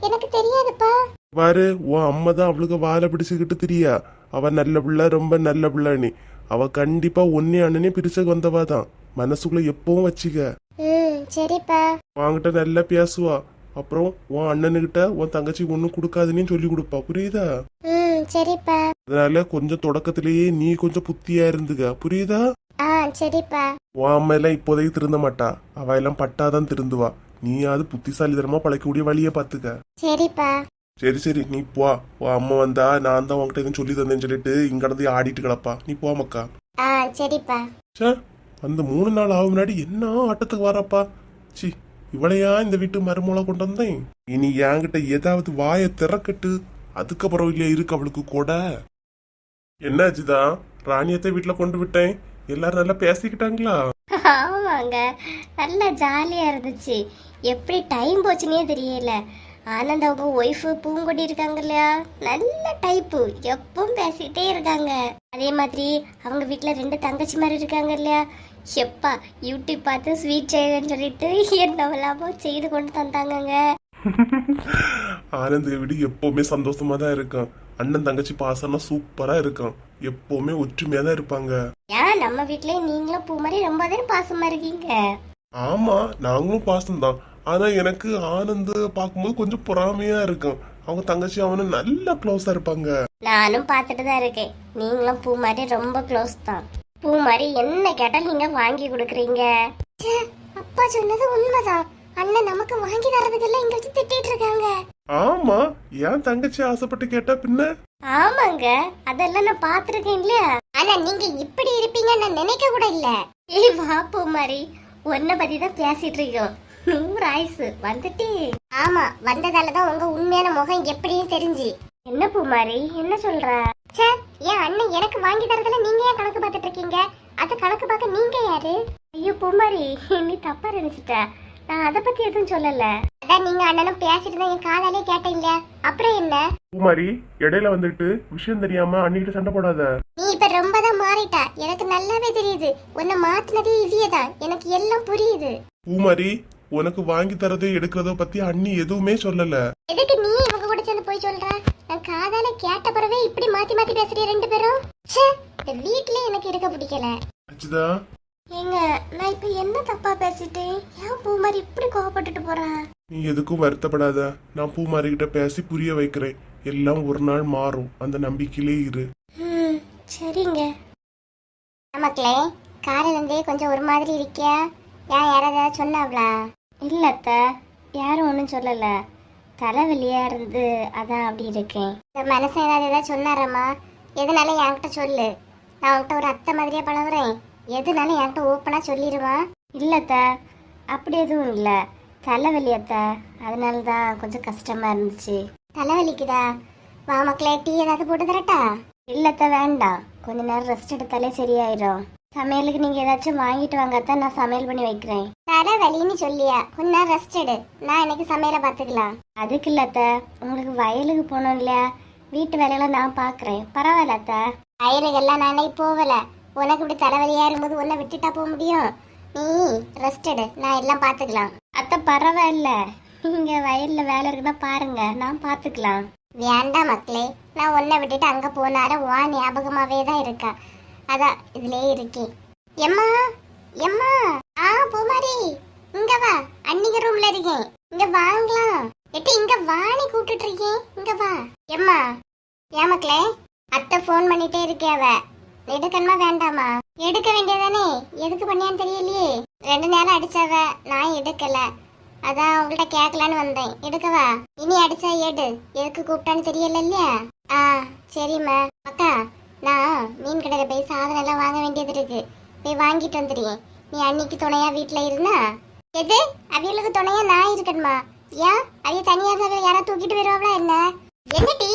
C: எனக்கு தெரியாதுப்பா.
E: பாரு, உன் அம்மா தான் அவளுக்கு வாழை பிடிச்சுக்கிட்டு தெரியா. அவ நல்ல பிள்ளை, ரொம்ப நல்ல பிள்ளைன்னு. அவ கண்டிப்பா ஒன்னே அண்ணனே பிரிச்சக்கு வந்தவா தான். மனசுக்குள்ள எப்பவும் வச்சுக்க.
C: சரிப்பா.
E: வாங்கிட்ட நல்லா பேசுவா. அப்புறம் உன் அண்ணனுகிட்ட உன் தங்கச்சி ஒன்னும் கொடுக்காதுன்னு சொல்லி கொடுப்பா, புரியுதா?
C: சரிப்பா.
E: அதனால கொஞ்சம் தொடக்கத்திலேயே நீ கொஞ்சம் புத்தியா இருந்துக்க, புரியுதா?
C: சரிப்பா.
E: உன் அம்மா எல்லாம் இப்போதைக்கு திருந்த மாட்டா, அவ எல்லாம் பட்டாதான் திருந்துவா. நீயாவது புத்திசாலித்தனமா பழைக்கக்கூடிய வழிய பாத்துக்க.
C: சரிப்பா.
E: சரி சரி, நீ போ. உன் அம்மா வந்தா நான் தான் உன்கிட்ட எதுவும் சொல்லி தந்தேன்னு சொல்லிட்டு இங்க இருந்து ஆடிட்டு கிடப்பா. நீ போ மக்கா.
C: சரிப்பா.
E: சே, வந்து 3 நாள் ஆகும் முன்னாடி என்ன ஆட்டத்துக்கு வரப்பா. சி, இவளையா இந்த வீட்டு மருமூளை கொண்டு வந்தேன். இனி என்கிட்ட ஏதாவது வாயை திறக்கட்டு, அதுக்கப்புறம் இல்லையா இருக்கு அவளுக்கு கூட. என்னாச்சுதா, ராணியத்தை வீட்டுல கொண்டு விட்டேன், எல்லாரும் நல்லா பேசிக்கிட்டாங்களா?
A: ஆமாங்க, நல்லா ஜாலியாக இருந்துச்சு. எப்படி டைம் போச்சுன்னே தெரியல. ஆனந்த் அவங்க ஒய்ஃபு பூங்கொடி இருக்காங்க இல்லையா, நல்ல டைப்பு, எப்பவும் பேசிக்கிட்டே இருக்காங்க. அதே மாதிரி அவங்க வீட்டில் 2 தங்கச்சி மாதிரி இருக்காங்க இல்லையா, எப்பா யூடியூப் பார்த்து ஸ்வீட் செய்யணும்னு சொல்லிட்டு என்னவெல்லாமோ செய்து கொண்டு தந்தாங்கங்க.
E: ஆனந்த் வீடு எப்பவுமே சந்தோஷமா தான் இருக்கும். அண்ணன் தங்கச்சி பாசம்னா சூப்பரா இருக்கும். எப்பவுமே ஒற்றுமையா தான் இருப்பாங்க.
A: ஏன் நம்ம வீட்லயே நீங்களும் பூ மாதிரி ரொம்ப பாசமா இருக்கீங்க.
E: ஆமா, நாங்களும் பாசம்தான். ஆனா எனக்கு ஆனந்த் பார்க்கும்போது கொஞ்சம் பொறாமையா இருக்கும். அவங்க தங்கச்சி அவனும் நல்ல க்ளோஸா இருப்பாங்க.
A: நானும் பார்த்துட்டு தான் இருக்கேன். நீங்களும் பூ மாதிரி ரொம்ப க்ளோஸ் தான். பூ மாதிரி என்ன கேட்டாலும் நீங்க வாங்கி கொடுக்குறீங்க. அப்பா சொன்னது உண்மைதான். அண்ணன் நமக்கு வாங்கி தரதுக்கெல்லாம் இங்க வச்சு திட்டிட்டு இருக்காங்க.
E: ஆமா, ஏன் தங்கச்சி ஆசைப்பட்டு கேட்டா பின்ன?
A: ஆமாங்க, அதெல்லாம் நான் பார்த்துருக்கேன் இல்லையா. ஆனா நீங்க இப்படி இருப்பீங்க நான் நினைக்க கூட இல்ல. ஏய் வா பூ மாதிரி, உன்னை பத்தி தான் பேசிட்டு இருக்கோம். 100 ஆயுசு வந்துட்டே. ஆமா, வந்ததாலதான் உங்க உண்மையான முகம் எப்படின்னு தெரிஞ்சு. என்ன பூ மாதிரி, என்ன சொல்ற? ச்சே, என் அண்ணன் எனக்கு வாங்கி தரதுல நீங்க ஏன் கணக்கு பார்த்துட்டு இருக்கீங்க? அத கணக்கு பார்க்க நீங்க யாரு? ஐயோ பூ மாதிரி, நீ தப்பா நினைச்சிட்ட. நான் அத பத்தி எதுவும் சொல்லல. அதான் நீங்க அண்ணனும் பேசிட்டு தான் என் காதாலே கேட்டீங்க. அப்புறம் என்ன?
E: பூமாரி, இடையில வந்துட்டு விஷயம் தெரியாம அன்னிக்கிட்ட சண்டை போடாத.
A: நீ இப்ப ரொம்ப தான் மாறிட்ட, எனக்கு நல்லாவே தெரியுது. உன்னை மாத்தினதே இவியதான், எனக்கு எல்லாம் புரியுது.
E: பூமாரி, உனக்கு வாங்கி தரதோ எடுக்கிறதோ பத்தி அண்ணி எதுவுமே சொல்லல.
A: எதுக்கு நீ இவங்க கூட சேர்ந்து போய் சொல்ற? நான் காதால கேட்ட பிறவே இப்படி மாத்தி மாத்தி பேசுறீங்க 2 பேரும். ச்சே, இந்த வீட்ல எனக்கு இருக்க பிடிக்கல.
E: அச்சுதா,
A: ஏங்க, நான் இப்ப என்ன தப்பா பேசிட்டேன்? ஏன் பூ மாதிரி இப்படி கோவப்பட்டுட்டு போறேன்?
E: நீ எதுக்கும் வருத்தப்படாத. நான் பூமாரி கிட்ட பேசி புரிய வைக்கிறேன். எல்லாம் ஒரு நாள் மாறும், அந்த நம்பிக்கையிலே இரு.
A: சரிங்க. நமக்களே, காலையில இருந்தே கொஞ்சம் ஒரு மாதிரி இருக்கியா? ஏன் யாராவது சொன்னாங்களா? இல்ல அத்த, யாரும் ஒன்றும் சொல்லல. தலைவலியா இருந்து அதான் அப்படி இருக்கேன். இந்த மனசன் ஏதாவது சொன்னாரம்மா? எதுனாலும் என்கிட்ட சொல்லு. நான் உன்கிட்ட ஒரு அத்தை மாதிரியா பழகுறேன். எதுனாலும் என்கிட்ட ஓப்பனா சொல்லிடுவா. இல்லத்த, அப்படி எதுவும் இல்ல. தலைவலி அத்த, அதனால தான் கொஞ்சம் கஷ்டமா இருந்துச்சு. தலைவலிக்குதா? வா மக்களே, டீ ஏதாவது போட்டு தரட்டா? இல்லத்த, வேண்டாம். கொஞ்ச நேரம் ரெஸ்ட் எடுத்தாலே சரியாயிரும். சமையலுக்கு நீங்க ஏதாச்சும் வாங்கிட்டு வாங்க அத்தை, நான் சமையல் பண்ணி வைக்கிறேன். தலைவலின்னு சொல்லியா? கொஞ்ச நேரம் ரெஸ்ட் எடு, நான் இன்னைக்கு சமையலை பார்த்துக்கலாம். அதுக்கு இல்ல அத்தை, உங்களுக்கு வயலுக்கு போகணும் இல்லையா? வீட்டு வேலையெல்லாம் நான் பாக்குறேன். பரவாயில்ல அத்தை. வயலுக்கெல்லாம் நான் இன்னைக்கு போகல. உனக்கு இப்படி தலைவலியா இருக்கும்போது உன்னை விட்டுட்டா போக முடியும்? நீ ரெஸ்ட் எடு, நான் எல்லாம் பாத்துக்கலாம். அத்தை பரவாயில்ல, நீங்க வயல்ல வேலை இருக்குன்னா பாருங்க, நான் பாத்துக்கலாம். வேண்டாம் மக்களே, நான் உன்னை விட்டுட்டு அங்க போனார வா ஞாபகமாவே தான் இருக்கா. அதான் இதுலயே இருக்கேன். எம்மா எம்மா, பூமாரி இங்க வா, அன்னிங்க ரூம்ல இருக்கேன், இங்க வாங்கலாம். எட்டி இங்க வாணி கூப்பிட்டு இருக்கேன், இங்க வா. எம்மா, ஏன் மக்களே? அத்தை போன் பண்ணிட்டே இருக்கே, அவ எடுக்கணுமா வேண்டாமா? எடுக்க வேண்டியதானே, எதுக்கு பண்ணியான்னு தெரியலையே. 2 நேரம் அடிச்சவ, நான் எடுக்கல. அதான் உங்கள்கிட்ட கேட்கலான்னு வந்தேன். எடுக்கவா? இனி அடிச்சா எடு, எதுக்கு கூப்பிட்டான்னு தெரியல இல்லையா? சரிம்மா. அக்கா, நான் மீன் கடையில போய் சாதனம் எல்லாம் வாங்க வேண்டியது இருக்கு, போய் வாங்கிட்டு வந்துடுறேன். நீ அன்னைக்கு துணையா வீட்டுல இருந்தா? எது, அவியலுக்கு துணையா நான் இருக்கணுமா? ஏன் அவைய தனியாக யாராவது தூக்கிட்டு வருவாங்களா என்ன? என்னடி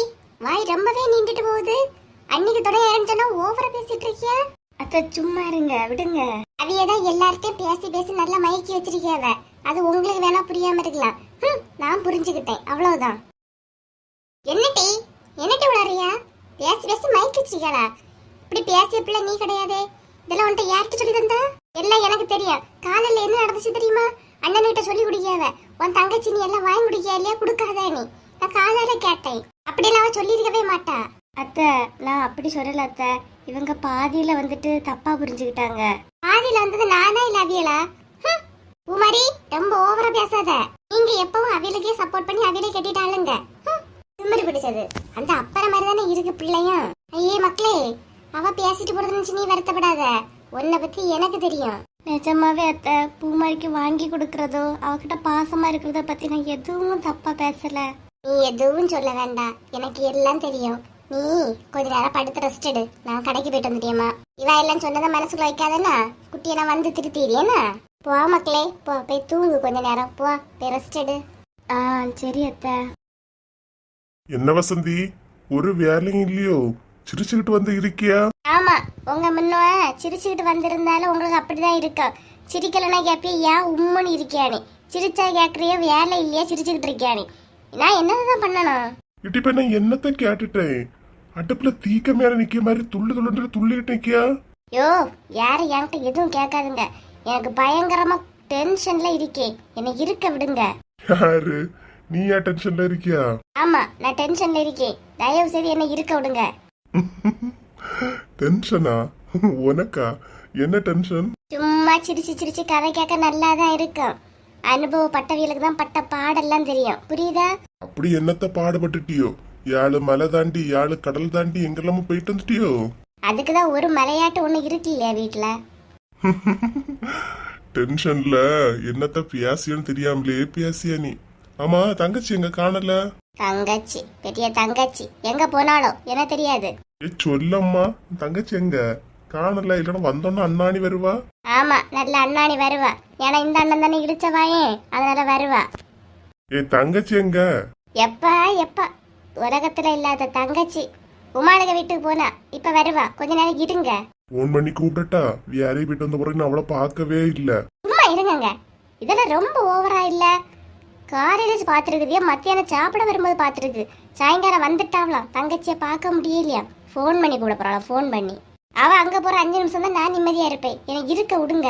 A: வாய் ரொம்பவே நீண்டுட்டு போகுது. அன்னைக்கு துணையா சொன்னா ஓவரா பேசிட்டு இருக்கியா? அத்தை சும்மா இருங்க, விடுங்க. அவியதான் எல்லார்ட்டையும் பேசி பேசி நல்லா மயக்கி வச்சிருக்கியாவ. அது உங்களுக்கு வேணா புரியாம இருக்கலாம். நான் புரிஞ்சுக்கிட்டேன், அவ்வளவுதான். என்னடி என்னடி உளறியா? பேசி பேசி மயக்கி வச்சிருக்காளா? இப்படி பேசிய பிள்ளை நீ கிடையாது. இதெல்லாம் உன்ட்ட யார்கிட்ட சொல்லி தந்தா? எல்லாம் எனக்கு தெரியும். காலையில என்ன நடந்துச்சு தெரியுமா? அண்ணன்கிட்ட சொல்லி குடிக்காவ. உன் தங்கச்சி நீ எல்லாம் வாங்கி குடிக்கா இல்லையா? குடுக்காத நீ. நான் காதால கேட்டேன். அப்படியெல்லாம் அவ சொல்லியிருக்கவே மாட்டா. அத்தை, நான் அப்படி சொல்லல அத்தை. இவங்க பாதியில வந்துட்டு தப்பா புரிஞ்சுக்கிட்டாங்க. பாதியில வந்தது நானா இல்ல அவியலா? பூமாரி, ரொம்ப ஓவரா பேசாத. நீங்க எப்பவும் அவியலுக்கே சப்போர்ட் பண்ணி அவியலை கட்டிட்டாளுங்க. திமிரு பிடிச்சது. அந்த அப்பற மாதிரி தானே இருக்கு பிள்ளையும். ஐயே மக்களே, அவ பேசிட்டு போறது நினைச்சு நீ வருத்தப்படாத. உன்னை பத்தி எனக்கு தெரியும். நிஜமாவே அத்தை, பூமாரிக்கு வாங்கி கொடுக்கறதோ அவகிட்ட பாசமா இருக்கிறத பத்தி நான் எதுவும் தப்பா பேசல. நீ எதுவும் சொல்ல வேண்டாம், எனக்கு எல்லாம் தெரியும்.
C: நீ கொஞ்ச நேரம் படுத்து ரெஸ்ட் எடு, நான் கடைக்கு போயிட்டு வந்துட்டியம்மா. இவ எல்லாம் சொன்னதை மனசுக்குள்ள வைக்காதேன்னா குட்டியை நான் வந்து திருத்திடுறேன்னா. போ மக்களே, போ போய் தூங்கு கொஞ்ச நேரம், போ போய் ரெஸ்ட் எடு.
A: ஆ சரி அத்தை.
E: என்ன வசந்தி, ஒரு வேலையும் இல்லையோ? சிரிச்சுக்கிட்டு வந்து இருக்கியா?
C: ஆமா, உங்க முன்ன சிரிச்சுக்கிட்டு வந்திருந்தாலும் உங்களுக்கு அப்படிதான் இருக்கும். சிரிக்கலன்னா கேப்பியா ஏன் உம்முன்னு இருக்கியானே, சிரிச்சா கேக்குறியோ வேலை இல்லையா சிரிச்சுக்கிட்டு இருக்கியானே. நான் என்னதான் பண்ணணும்?
E: இப்ப நான் என்னத்த கேட்டுட்டேன்? அடுப்புல தீக்க மேல நிக்க மாதிரி துள்ளு துள்ளுன்ற துள்ளிக்கிட்டு நிக்கியா?
C: யோ, யாரும் என்கிட்ட எதுவும் கேட்காதுங்க. எனக்கு பயங்கரமா டென்ஷன்ல இருக்கேன், என்னை இருக்க விடுங்க.
E: யாரு நீயா டென்ஷன்ல இருக்கியா?
C: ஆமா, நான் டென்ஷன்ல இருக்கேன், தயவு செய்து என்னை இருக்க விடுங்க.
E: டென்ஷனா? உனக்கா? என்ன டென்ஷன்?
C: சும்மா சிரிச்சு சிரிச்சு கதை கேட்க நல்லாதான் இருக்கும். அனுபவப்பட்டவங்களுக்கு தான் பட்ட பாடெல்லாம் தெரியும், புரியுதா?
E: அப்படி என்னத்த பாடுபட்டுட்டியோ? யாழு மலை தாண்டி யாழு கடல் தாண்டி எங்கெல்லாம போயிட்டு வந்துட்டியோ?
C: அதுக்குதான் ஒரு மலையாட்டு ஒண்ணு இருக்கு இல்லையா வீட்டுல.
E: டென்ஷன்ல என்னத்த பேசியன்னு தெரியாமலே பேசியா நீ? ஆமா, தங்கச்சி எங்க காணல?
C: தங்கச்சி, பெரிய தங்கச்சி எங்க போனாலும் என்ன தெரியாது.
E: சொல்லம்மா, தங்கச்சி எங்க காணல? இல்லன்னா வந்தோன்னா அண்ணாணி வருவா.
C: ஆமா, நல்ல அண்ணாணி வருவா. ஏன்னா இந்த அண்ணன் தானே இடிச்சவாயே, அதனால வருவா.
E: தங்கச்சி எங்க?
C: எப்பா எப்பா, உலகத்துல இல்லாத தங்கச்சி உமாளுக வீட்டுக்கு போனா இப்ப வருவா. கொஞ்ச நேரம் இருங்க.
E: போன் பண்ணி கூப்பிட்டா? வேறையும் போயிட்டு வந்த பிறகு நான் அவளை பார்க்கவே இல்ல.
C: சும்மா இருங்க, இதெல்லாம் ரொம்ப ஓவரா இல்ல? காலையில பாத்துருக்குதியா, மத்தியானம் சாப்பிட வரும்போது பாத்துருக்கு, சாயங்காலம் வந்துட்டாவலாம், தங்கச்சிய பார்க்க முடியலையா? போன் பண்ணி கூட போறாளா? போன் பண்ணி அவ அங்க போற 5 நிமிஷம் தான் நான் நிம்மதியா இருப்பேன், எனக்கு இருக்க விடுங்க.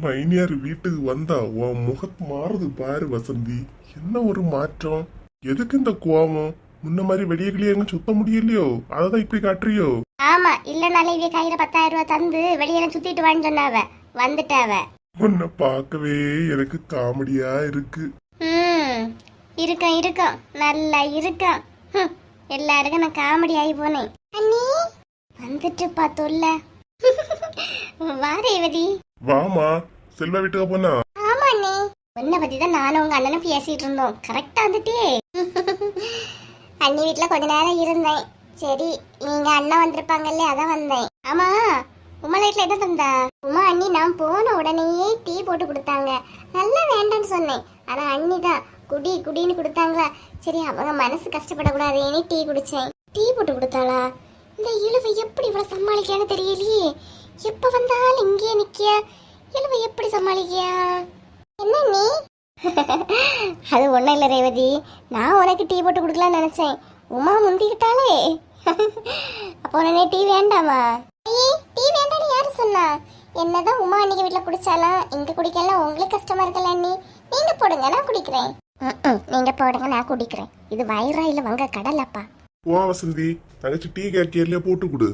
E: மைனியார் வீட்டுக்கு வந்தா உன் முகத்து மாறுது பாரு வசந்தி. என்ன ஒரு மாற்றம்! எதுக்கு இந்த கோவம்? முன்ன மாதிரி வெளியே கிளியே எங்க சுத்த முடியலையோ, அததான் இப்படி காட்டுறியோ?
C: ஆமா, இல்லனாலே இவ கையில 10,000 ரூபாய் தந்து வெளியில சுத்திட்டு வான்னு சொன்னாவ, வந்துட்டாவ.
E: உன்னை பார்க்கவே எனக்கு காமெடியா இருக்கு.
C: இருக்கும் இருக்கும், நல்லா இருக்கும். எல்லாருக்கும் நான் காமெடி ஆகி போனேன். அண்ணி வந்துட்டு பார்த்தோல்ல. வா ரேவதி.
E: வாமா, செல்வா வீட்டுக்கு போனா?
C: ஆமா அண்ணி, உன்னை பத்தி தான் நானும் உங்க அண்ணனும் பேசிட்டு இருந்தோம். கரெக்டா வந்துட்டே. அண்ணி வீட்டுல கொஞ்ச நேரம் இருந்தேன். சரி, நீங்க அண்ணன் வந்திருப்பாங்கல்ல, அதான் வந்தேன். ஆமா, உமா லைட்ல என்ன தந்தா? உமா அண்ணி நான் போன உடனேயே டீ போட்டு கொடுத்தாங்க. நல்லா வேண்டான்னு சொன்னேன், ஆனா அண்ணி தான் குடி குடின்னு கொடுத்தாங்களா. சரி, அவங்க மனசு கஷ்டப்படக்கூடாதுன்னு டீ குடிச்சேன். டீ போட்டு கொடுத்தாளா? இந்த இழுவை எப்படி இவ்வளவு சமாளிக்கான்னு தெரியலையே. எப்ப வந்தாலும் இங்கே நிக்கிய, இழுவை எப்படி சமாளிக்கியா? என்ன நீ? அது ஒண்ணும் இல்ல ரேவதி, நான் உனக்கு டீ போட்டு கொடுக்கலாம்னு நினைச்சேன். உமா முந்திக்கிட்டாலே. அப்போ உடனே டீ வேண்டாமா? டீ வேண்டாம்னு யாரு சொன்னா? என்னதான் உமா அன்னைக்கு வீட்டுல குடிச்சாலும் இங்க குடிக்கலாம், உங்களுக்கு கஷ்டமா இருக்கல அண்ணி. நீங்க போடுங்க, நான் குடிக்கிறேன். நீங்க போடுங்க, நான் குடிக்கிறேன். இது வயிறா இல்ல வங்க கடலப்பா.
E: வா வசந்தி, தங்கச்சி டீ கேட்கல போட்டு கொடு.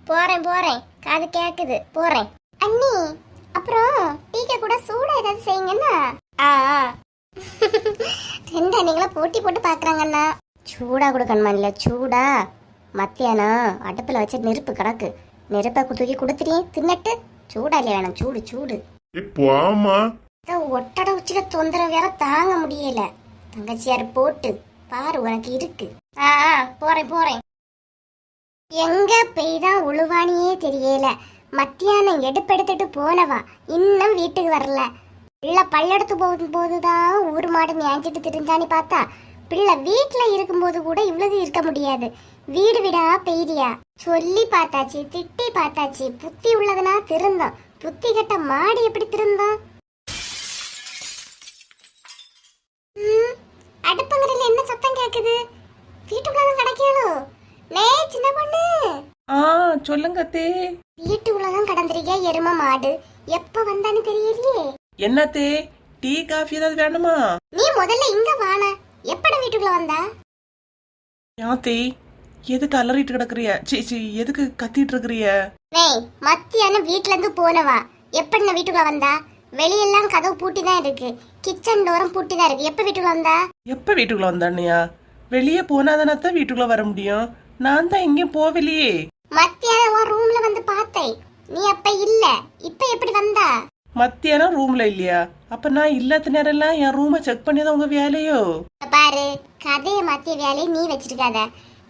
C: போறேன் போறேன், காது கேக்குது, போறேன். அண்ணி, அப்புறம் டீக்க கூட சூடா ஏதாவது செய்யுங்கண்ணா. ரெண்டு அண்ணிங்களா போட்டி போட்டு பாக்குறாங்கண்ணா. சூடா கொடுக்கணுமா? இல்ல சூடா மத்தியானம் அடுப்புல வச்சு நெருப்பு கிடக்கு, நெருப்பை தூக்கி கொடுத்துட்டேன் தின்னட்டு. சூடா இல்லையா வேணும்? சூடு சூடு.
E: போமா,
C: ஒட்டட உச்சில தொந்தரவு வேற தாங்க முடியல. தங்கச்சியாரு போட்டு பாரு, உனக்கு இருக்கு. போறேன் போறேன். எங்க பெய்தான் உழுவானியே தெரியல. மத்தியானம் எடுப்பெடுத்துட்டு போனவா இன்னும் வீட்டுக்கு வரல. பிள்ளை பல்லெடுத்து போகும்போதுதான் ஊர் மாடு மேய்ஞ்சிட்டு திரிஞ்சான்னு பார்த்தா, பிள்ளை வீட்டுல இருக்கும்போது கூட இவ்வளவு இருக்க முடியாது. வீடு வீடா பெய்தியா சொல்லி பார்த்தாச்சு, திட்டி பார்த்தாச்சு. புத்தி உள்ளதுனா திருந்தோம், புத்தி கட்ட மாடு எப்படி திருந்தோம்? அடுப்பங்கரையில என்ன சத்தம் கேக்குது? வீட்டுக்குள்ளதான் கிடைக்கணும். லே சின்ன பொண்ணு.
D: சொல்லுங்க தே.
C: வீட்டுக்குள்ளதான் கடந்திருக்கியா எரும மாடு, எப்ப வந்தான்னு தெரியலையே.
D: என்ன தே, டீ காஃபி ஏதாவது வேணுமா?
C: நீ முதல்ல இங்க வாண, எப்பட வீட்டுக்குள்ள வந்தா?
D: ஏன் தே, எதுக்கு அலறிட்டு கிடக்குறிய? சி எதுக்கு கத்திட்டு இருக்கிறிய?
C: டேய், மத்தியானம் வீட்ல இருந்து போனவா எப்படி நான் வீட்டுக்குள்ள வந்தா? வெளியெல்லாம் கதவு பூட்டி தான் இருக்கு, கிச்சன் டோரும் பூட்டி தான் இருக்கு. எப்ப வீட்டுக்குள்ள வந்தா?
D: எப்ப வீட்டுக்குள்ள வந்தானியா? வெளியே போனாதானத்தான் வீட்டுக்குள்ள வர முடியும். நான் தான் எங்கேயும் போகலையே.
C: மத்தியானம் உன் ரூம்ல வந்து பார்த்தேன், நீ அப்ப இல்ல. இப்ப எப்படி வந்தா?
D: மத்தியானம் ரூம்ல இல்லையா? அப்ப நான் இல்லாத நேரம் எல்லாம் என் ரூமை செக் பண்ணியதான் உங்க வேலையோ?
C: இங்க பாரு, கதைய மத்திய வேலையை நீ வச்சிருக்காத.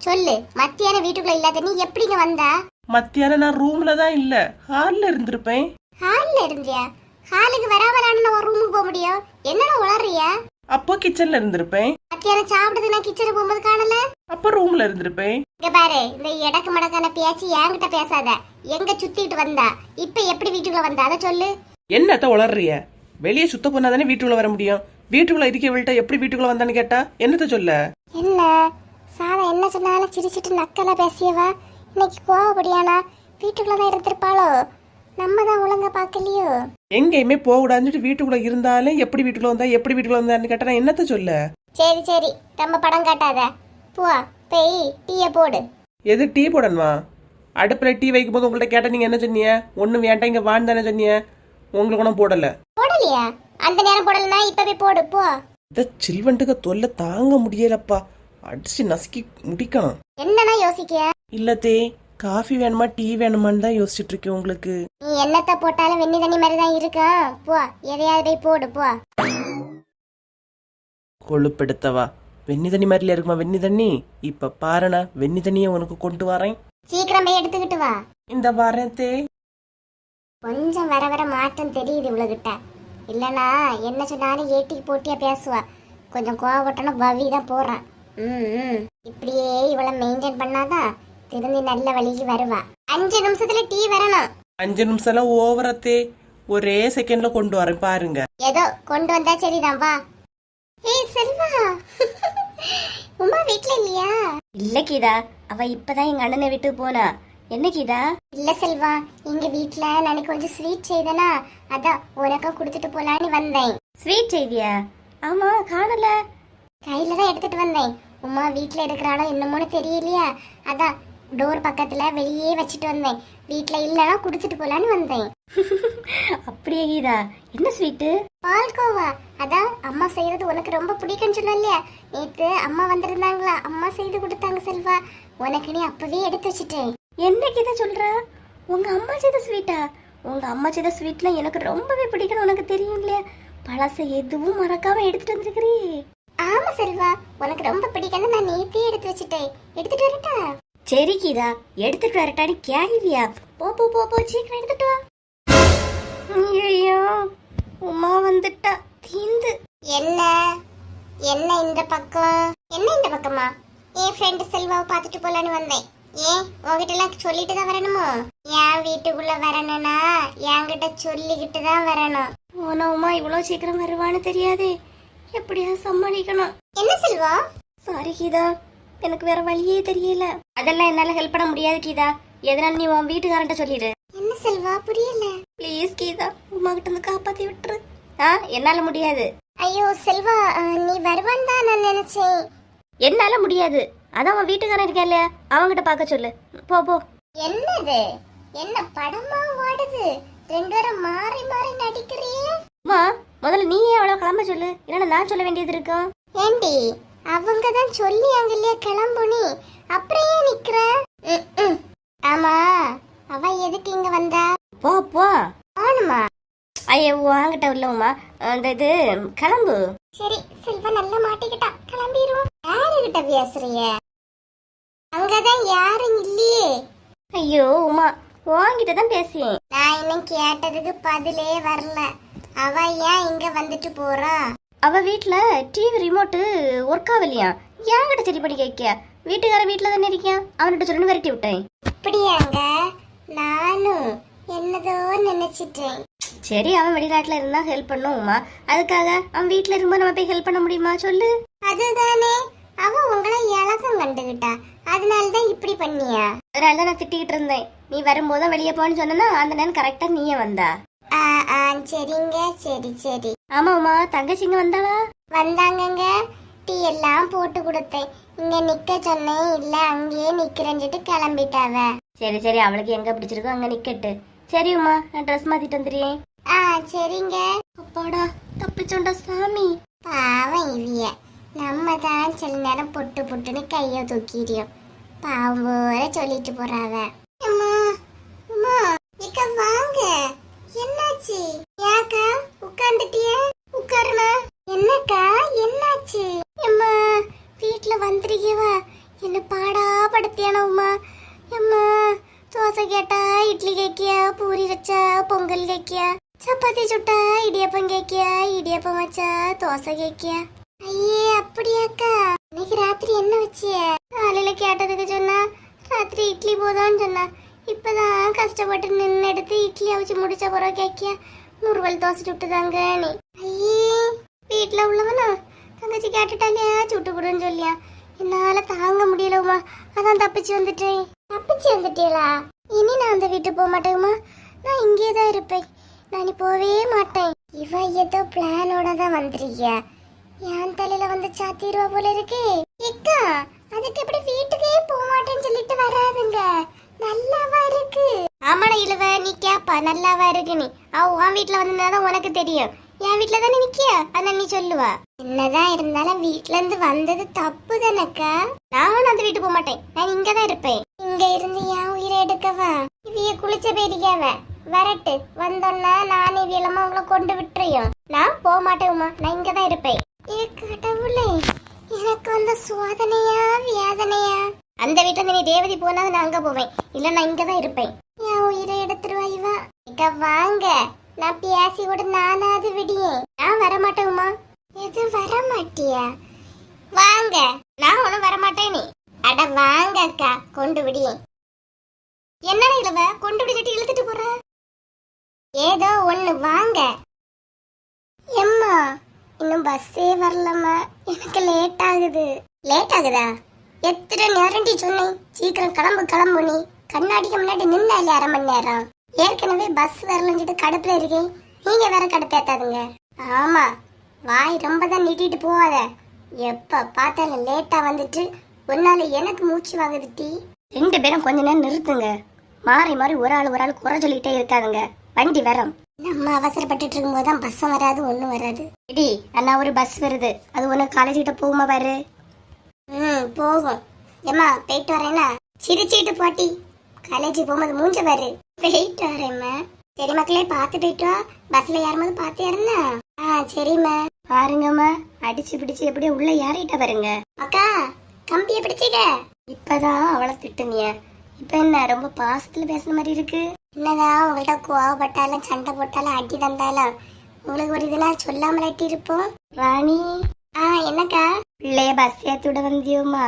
C: சொல்லு, மத்தியானம் வீட்டுக்குள்ள இல்லாத நீ எப்படிங்க வந்தா?
D: மத்தியானம் நான் ரூம்ல தான் இல்ல, ஹால்ல இருந்திருப்பேன்.
C: ஹால்ல இருந்தியா? ஹாலுக்கு வராமலான்னு நான் ரூமுக்கு போக முடியும்? என்னடா உளறியா?
D: அப்போ கிச்சன்ல இருந்திருப்பேன்.
C: மத்தியானம் சாப்பிடுறது நான் கிச்சனுக்கு போகும்போது காணல.
D: அப்ப ரூம்ல இருந்திருப்பேன்.
C: இங்க பாரு, இந்த எடக்கு மடக்கான பேச்சு என்கிட்ட பேசாத. எங்க சுத்திட்டு வந்தா? இப்ப எப்படி வீட்டுக்குள்ள வந்தா அதை சொல்லு.
D: என்னத்த உளறிய? வெளியே சுத்த பண்ணாதானே வீட்டுக்குள்ள வர முடியும். வீட்டுக்குள்ள இருக்கவள்கிட்ட எப்படி வீட்டுக்குள்ள வந்தான்னு கேட்டா என்னத்த சொல்ல?
C: என்ன சாதா என்ன சொன்னாலும் சிரிச்சிட்டு நக்கலா பேசியவா இன்னைக்கு கோவப்படியானா? வீட்டுக்குள்ளதான் இருந்திருப்பாளோ? நம்ம தான் ஒழுங்கா பாக்கலையோ?
D: எங்கேயுமே போக கூடாதுன்னு வீட்டுக்குள்ள இருந்தாலும் எப்படி வீட்டுக்குள்ள வந்தான்னு கேட்டா நான் என்னத்த சொல்ல?
C: சரி சரி, ரொம்ப படம் காட்டாத. போ போய் டீய போடு.
D: எது டீ போடணுமா? அடுப்புல டீ வைக்கும் போது உங்கள்ட்ட கேட்ட நீங்க என்ன சொன்னீங்க? ஒண்ணும் வேண்டாம் இங்க வான்னு தானே சொன்னீங்க. உங்களுக்கு ஒன்றும் போடல.
C: போடலையா? அந்த நேரம் போடலனா இப்ப போய் போடு போ.
D: இந்த சில்வண்டுக்கு தொல்லை தாங்க முடியலப்பா. அடிச்சு நசுக்கி முடிக்கணும்.
C: என்னன்னா யோசிக்க?
D: இல்லத்தே, காஃபி வேணுமா டீ வேணுமான்னு தான் யோசிச்சுட்டு இருக்கேன். உங்களுக்கு
C: நீ என்னத்த போட்டாலும் வெண்ணி தண்ணி மாதிரி தான் இருக்கா. போ எதையாவது போய் போடு போ.
D: கொழுப்பெடுத்தவா, வெண்ணி தண்ணி மாதிரில இருக்குமா வெண்ணி தண்ணி? இப்ப பாருண்ணா, வெண்ணி தண்ணியை உனக்கு கொண்டு வரேன்.
C: சீக்கிரம் போய் எடுத்துக்கிட்டு வா.
D: இந்த வரத்தே.
C: கொஞ்சம் வர வர மாற்றம் தெரியுது இவ்வளவுகிட்ட. இல்லனா என்ன சொன்னாலும் ஏட்டிக்கு போட்டியா பேசுவா. கொஞ்சம் கோவப்பட்டனும் பவி தான் போறான். இப்படியே இவளை மெயின்டைன் பண்ணாதான் திரும்பி நல்ல வழிக்கு வருவா. 5 நிமிஷத்துல டீ வரணும்.
D: 5 நிமிஷம்லாம் ஓவரத்தே, ஒரே செகண்ட்ல கொண்டு வரேன் பாருங்க.
C: ஏதோ கொண்டு வந்தா சரிதான் வா. ஏய் செல்வா, உமா வீட்ல இல்லையா?
A: இல்ல கீதா, அவ இப்பதான் எங்க அண்ணனை விட்டு போனா. என்ன கீதா?
C: இல்ல செல்வா, எங்க வீட்ல நான் கொஞ்சம் ஸ்வீட் செய்தனா, அதான் உனக்கா கொடுத்துட்டு போலான்னு வந்தேன்.
A: ஸ்வீட் செய்தியா? ஆமா, காணல.
C: கையில தான் எடுத்துட்டு வந்தேன். உமா வீட்ல இருக்கிறாளோ என்னமோன்னு தெரியலையா, அதான் டோர் பக்கத்துல வெளியே வச்சுட்டு வந்தேன். வீட்ல இல்லனா குடிச்சிட்டு போலான்னு வந்தேன்.
A: அப்படியே கீதா, என்ன ஸ்வீட்டு?
C: பால்கோவா. அதான் அம்மா செய்யறது உனக்கு ரொம்ப பிடிக்கும்னு சொன்ன இல்லையா? நேத்து அம்மா வந்திருந்தாங்களா, அம்மா செய்து கொடுத்தாங்க செல்வா. உனக்கு நீ அப்பவே எடுத்து வச்சுட்டேன்.
A: என்ன கீதா சொல்ற? உங்க அம்மா செய்த ஸ்வீட்டா? உங்க அம்மா செய்த ஸ்வீட்ல எனக்கு ரொம்பவே பிடிக்கும், உனக்கு தெரியும் இல்லையா? பழச எதுவும் மறக்காம எடுத்துட்டு வந்திருக்கிறீ.
C: ஆமா செல்வா, உனக்கு ரொம்ப பிடிக்கும்னு நான் நேத்தே எடுத்து வச்சுட்டேன். எடுத்துட்டு வரட்டா?
A: சரி கீதா, எடுத்துட்டு வரட்டாடி கேள்வியா? போ போ போ போ, சீக்கிரம் எடுத்துட்டு வா. ஐயோ, உமா வந்துட்டா தீந்து.
C: என்ன என்ன இந்த பக்கம்? என்ன இந்த பக்கமா? என் ஃப்ரெண்ட் செல்வாவை பார்த்துட்டு போலான்னு வந்தேன். ஏன் உங்ககிட்ட எல்லாம் சொல்லிட்டு தான் வரணுமோ? என் வீட்டுக்குள்ள வரணும்னா என்கிட்ட சொல்லிக்கிட்டு தான் வரணும்.
A: போன உமா இவ்வளவு சீக்கிரம் வருவான்னு தெரியாதே, எப்படியா சமாளிக்கணும்.
C: என்ன செல்வா?
A: சாரி கீதா, எனக்கு வேற வழியே தெரியல. அதெல்லாம் என்னால ஹெல்ப் பண்ண முடியாது கீதா. எதனால நீ உன் வீட்டுக்காரன்ட்ட சொல்லிடு.
C: என்ன செல்வா புரியல?
A: ப்ளீஸ் கீதா, உமா கிட்ட இருந்து காப்பாத்தி விட்டுரு. என்னால முடியாது.
C: ஐயோ செல்வா, நீ வருவான்னு தான் நான் நினைச்சேன்.
A: என்னால முடியாது. அதான் உன் வீட்டுக்காரன் இருக்கா இல்லையா, அவங்கிட்ட பார்க்க சொல்லு. போ போ.
C: என்னது? என்ன படமா ஓடுது? 2 பேரும் மாறி மாறி நடிக்கிறியே.
A: அம்மா, முதல்ல நீ ஏன் அவ்வளவு கிளம்ப சொல்லு, இல்லைன்னா நான் சொல்ல வேண்டியது இருக்கும்.
C: ஏண்டி, அவங்க தான் சொல்லியாங்க இல்லையா கிளம்புனி, அப்புறம் ஏன் நிக்கிற? ஆமா, அவ எதுக்கு இங்க வந்தா?
A: போ போ.
C: ஆனுமா?
A: ஐயோ, வாங்கிட்ட உள்ளவமா, அந்த இது கிளம்பு.
C: சரி செல்வா, நல்லா மாட்டிக்கிட்டா, கிளம்பிடுவோம். யாருகிட்ட பேசுறிய? அங்கதான் யாரும் இல்லையே.
A: ஐயோ உமா, வாங்கிட்ட தான் பேசியேன்.
C: நான் இன்னும் கேட்டதுக்கு பதிலே வரல. அவ ஏன் இங்க வந்துட்டு போறா?
A: அவ வீட்டுல டிவி ரிமோட்டு ஒர்க் ஆகலையா, என்கிட்ட சரி பண்ணி கேட்க. வீட்டுக்கார வீட்டுல தானே இருக்கியா, அவன்கிட்ட சொல்லி விரட்டி விட்டேன்.
C: அப்படியாங்க? நானும் என்னதோ நினைச்சிட்டேன்.
A: சரி, அவன் வெளிநாட்டுல இருந்தா ஹெல்ப் பண்ணும் உமா, அதுக்காக அவன் வீட்டுல இருக்கும்போது நம்ம போய் ஹெல்ப் பண்ண முடியுமா சொல்லு?
C: அதுதானே, அவ உங்களை இலக்கம் கண்டுகிட்டா, அதனாலதான் இப்படி பண்ணியா?
A: அதனாலதான் நான் திட்டிக்கிட்டு இருந்தேன். நீ வரும்போது வெளியே போன்னு சொன்னா அந்த நேரம் கரெக்டா நீயே வந்தா.
C: சரிங்க, சரி சரி.
A: ஆமா உமா, தங்கச்சிங்க வந்தாளா?
C: வந்தாங்கங்க. டீ எல்லாம் போட்டு கொடுத்தேன். இங்க நிக்க சொன்னேன், இல்ல அங்கேயே நிக்கிறேன்ட்டு கிளம்பிட்டாவ.
A: சரி சரி, அவளுக்கு எங்க பிடிச்சிருக்கோ அங்க நிக்கட்டு. சரி உமா, நான் ட்ரெஸ் மாத்திட்டு வந்துடுறேன்.
C: சரிங்க.
A: அப்பாடா, தப்பிச்சோண்டா சாமி.
C: பாவம் இவிய, நம்ம தான் சில நேரம் பொட்டு பொட்டுன்னு கைய தூக்கிடுவோம். பாவம் போல சொல்லிட்டு போறாவ. அம்மா அம்மா, இக்க வாங்க. என்னாச்சு? ஏன் படுத்தியானவுமா அம்மா தோசை கேட்டா இட்லி கேக்கியா பூரி வச்சா பொங்கல் கேக்கியா சப்பாத்தி சுட்டா இடியப்பம் கேக்கியா இடியப்பம் வச்சா தோசை கேக்கியா ஐயே அப்படியாக்கா இன்னைக்கு ராத்திரி என்ன வச்சிய காலையில கேட்டதுக்கு சொன்னா ராத்திரி இட்லி போதான்னு சொன்னா இப்பதான் கஷ்டப்பட்டு நின்று எடுத்து இட்லி அவிச்சு முடிச்ச பிறகு கேக்கியா முருவல் தோசை சுட்டுதாங்க நீ ஐயே வீட்டுல உள்ளவனா தங்கச்சி கேட்டுட்டாலே சுட்டு கொடுன்னு சொல்லியா என்னால தாங்க முடியலவுமா அதான் தப்பிச்சு வந்துட்டீங்களா இனி நான் அந்த வீட்டுக்கு போக மாட்டேம்மா நான் இங்கே தான் இருப்பேன் நான் போவே மாட்டேன் இவ ஏதோ பிளானோட தான் வந்திருக்கியா என் தலையில வந்து சாத்திடுவா போல இருக்கு ஏக்கா அதுக்கு எப்படி வீட்டுக்கே போக மாட்டேன்னு சொல்லிட்டு வராதுங்க நல்லாவா இருக்கு ஆமாடா இழுவ நீ கேப்பா நல்லாவா இருக்கு நீ உன் வீட்டுல வந்ததுதான் உனக்கு தெரியும் என் வீட்டுல தானே நிக்கிய அதான் நீ சொல்லுவா என்னதான் இருந்தாலும் வீட்டுல இருந்து வந்தது தப்பு தானக்கா நான் அந்த வீட்டுக்கு போக மாட்டேன் நான் இங்கதான் இருப்பேன் இங்க இருந்து என் உயிரை எடுக்கவா இவைய குளிச்ச பேரிக்காவ வரட்டு வந்தோன்னா நானே இவியலமா உங்களை கொண்டு விட்டுறியும் நான் போக மாட்டேன் நான் இங்கதான் இருப்பேன் ஏ கடவுளே எனக்கு வந்த சோதனையா வேதனையா அந்த வீட்டுல நீ தேவதி போனா நான் அங்க போவேன் இல்ல நான் இங்கதான் இருப்பேன் என் உயிரை எடுத்துருவா இவா இங்க வாங்க நான் பேசி கூட நானாவது விடியேன் நான் வரமாட்டேம்மா எது வரமாட்டியா வாங்க நான் ஒன்னும் வரமாட்டேன் நீ அட வாங்க அக்கா கொண்டு விடியேன் என்னடா இளவ கொண்டு விடி கட்டி இழுத்துட்டு போற ஏதோ ஒண்ணு வாங்க எம்மா இன்னும் பஸ்ஸே வரலம்மா எனக்கு லேட் ஆகுதா எத்தனை நேரண்டி சொன்னேன் சீக்கிரம் கிளம்பு நீ கண்ணாடிக்கு முன்னாடி நின்னா இல்ல 1/2 மணி நேரம் ஏற்கனவே பஸ் வரலன்னு சொல்லிட்டு கடுப்புல இருக்கேன் நீங்க வேற கடுப்பேத்தாதுங்க ஆமா வாய் ரொம்ப தான் நீட்டிட்டு போவாத எப்ப பார்த்தாலும் லேட்டா வந்துட்டு ஒன்னால எனக்கு மூச்சு வாங்குது டீ 2 பேரும் கொஞ்ச நேரம் நிறுத்துங்க மாறி ஒரு ஆள் குறை சொல்லிட்டே இருக்காதுங்க வண்டி வரும் நம்ம அவசரப்பட்டு இருக்கும் போதுதான் பஸ் வராது ஒண்ணும் வராது இடி அண்ணா ஒரு பஸ் வருது அது ஒண்ணு காலேஜ் கிட்ட போகுமா பாரு போகும் ஏமா போயிட்டு வரேன்னா சிரிச்சிட்டு போட்டி காலேஜ் போகும்போது மூஞ்ச பாரு போயிட்டு வரேம்மா சரி மக்களே பார்த்து போயிட்டு வா பஸ்ல யாருமாவது பார்த்து யாருன்னா சரிம்மா பாருங்கம்மா அடிச்சு பிடிச்சு எப்படியே உள்ள யாரிட்ட பாருங்க அக்கா கம்பிய பிடிச்சிக்க இப்பதான் அவளை திட்டுனிய இப்ப என்ன ரொம்ப பாசத்துல பேசுன மாதிரி இருக்கு என்னதான் உங்கள்கிட்ட கோவப்பட்டாலும் சண்டை போட்டாலும் அடி தந்தாலும் உங்களுக்கு ஒரு இதெல்லாம் சொல்லாமல அட்டி இருப்போம் ராணி என்னக்கா பிள்ளைய பஸ் ஏத்தி விட வந்தியோமா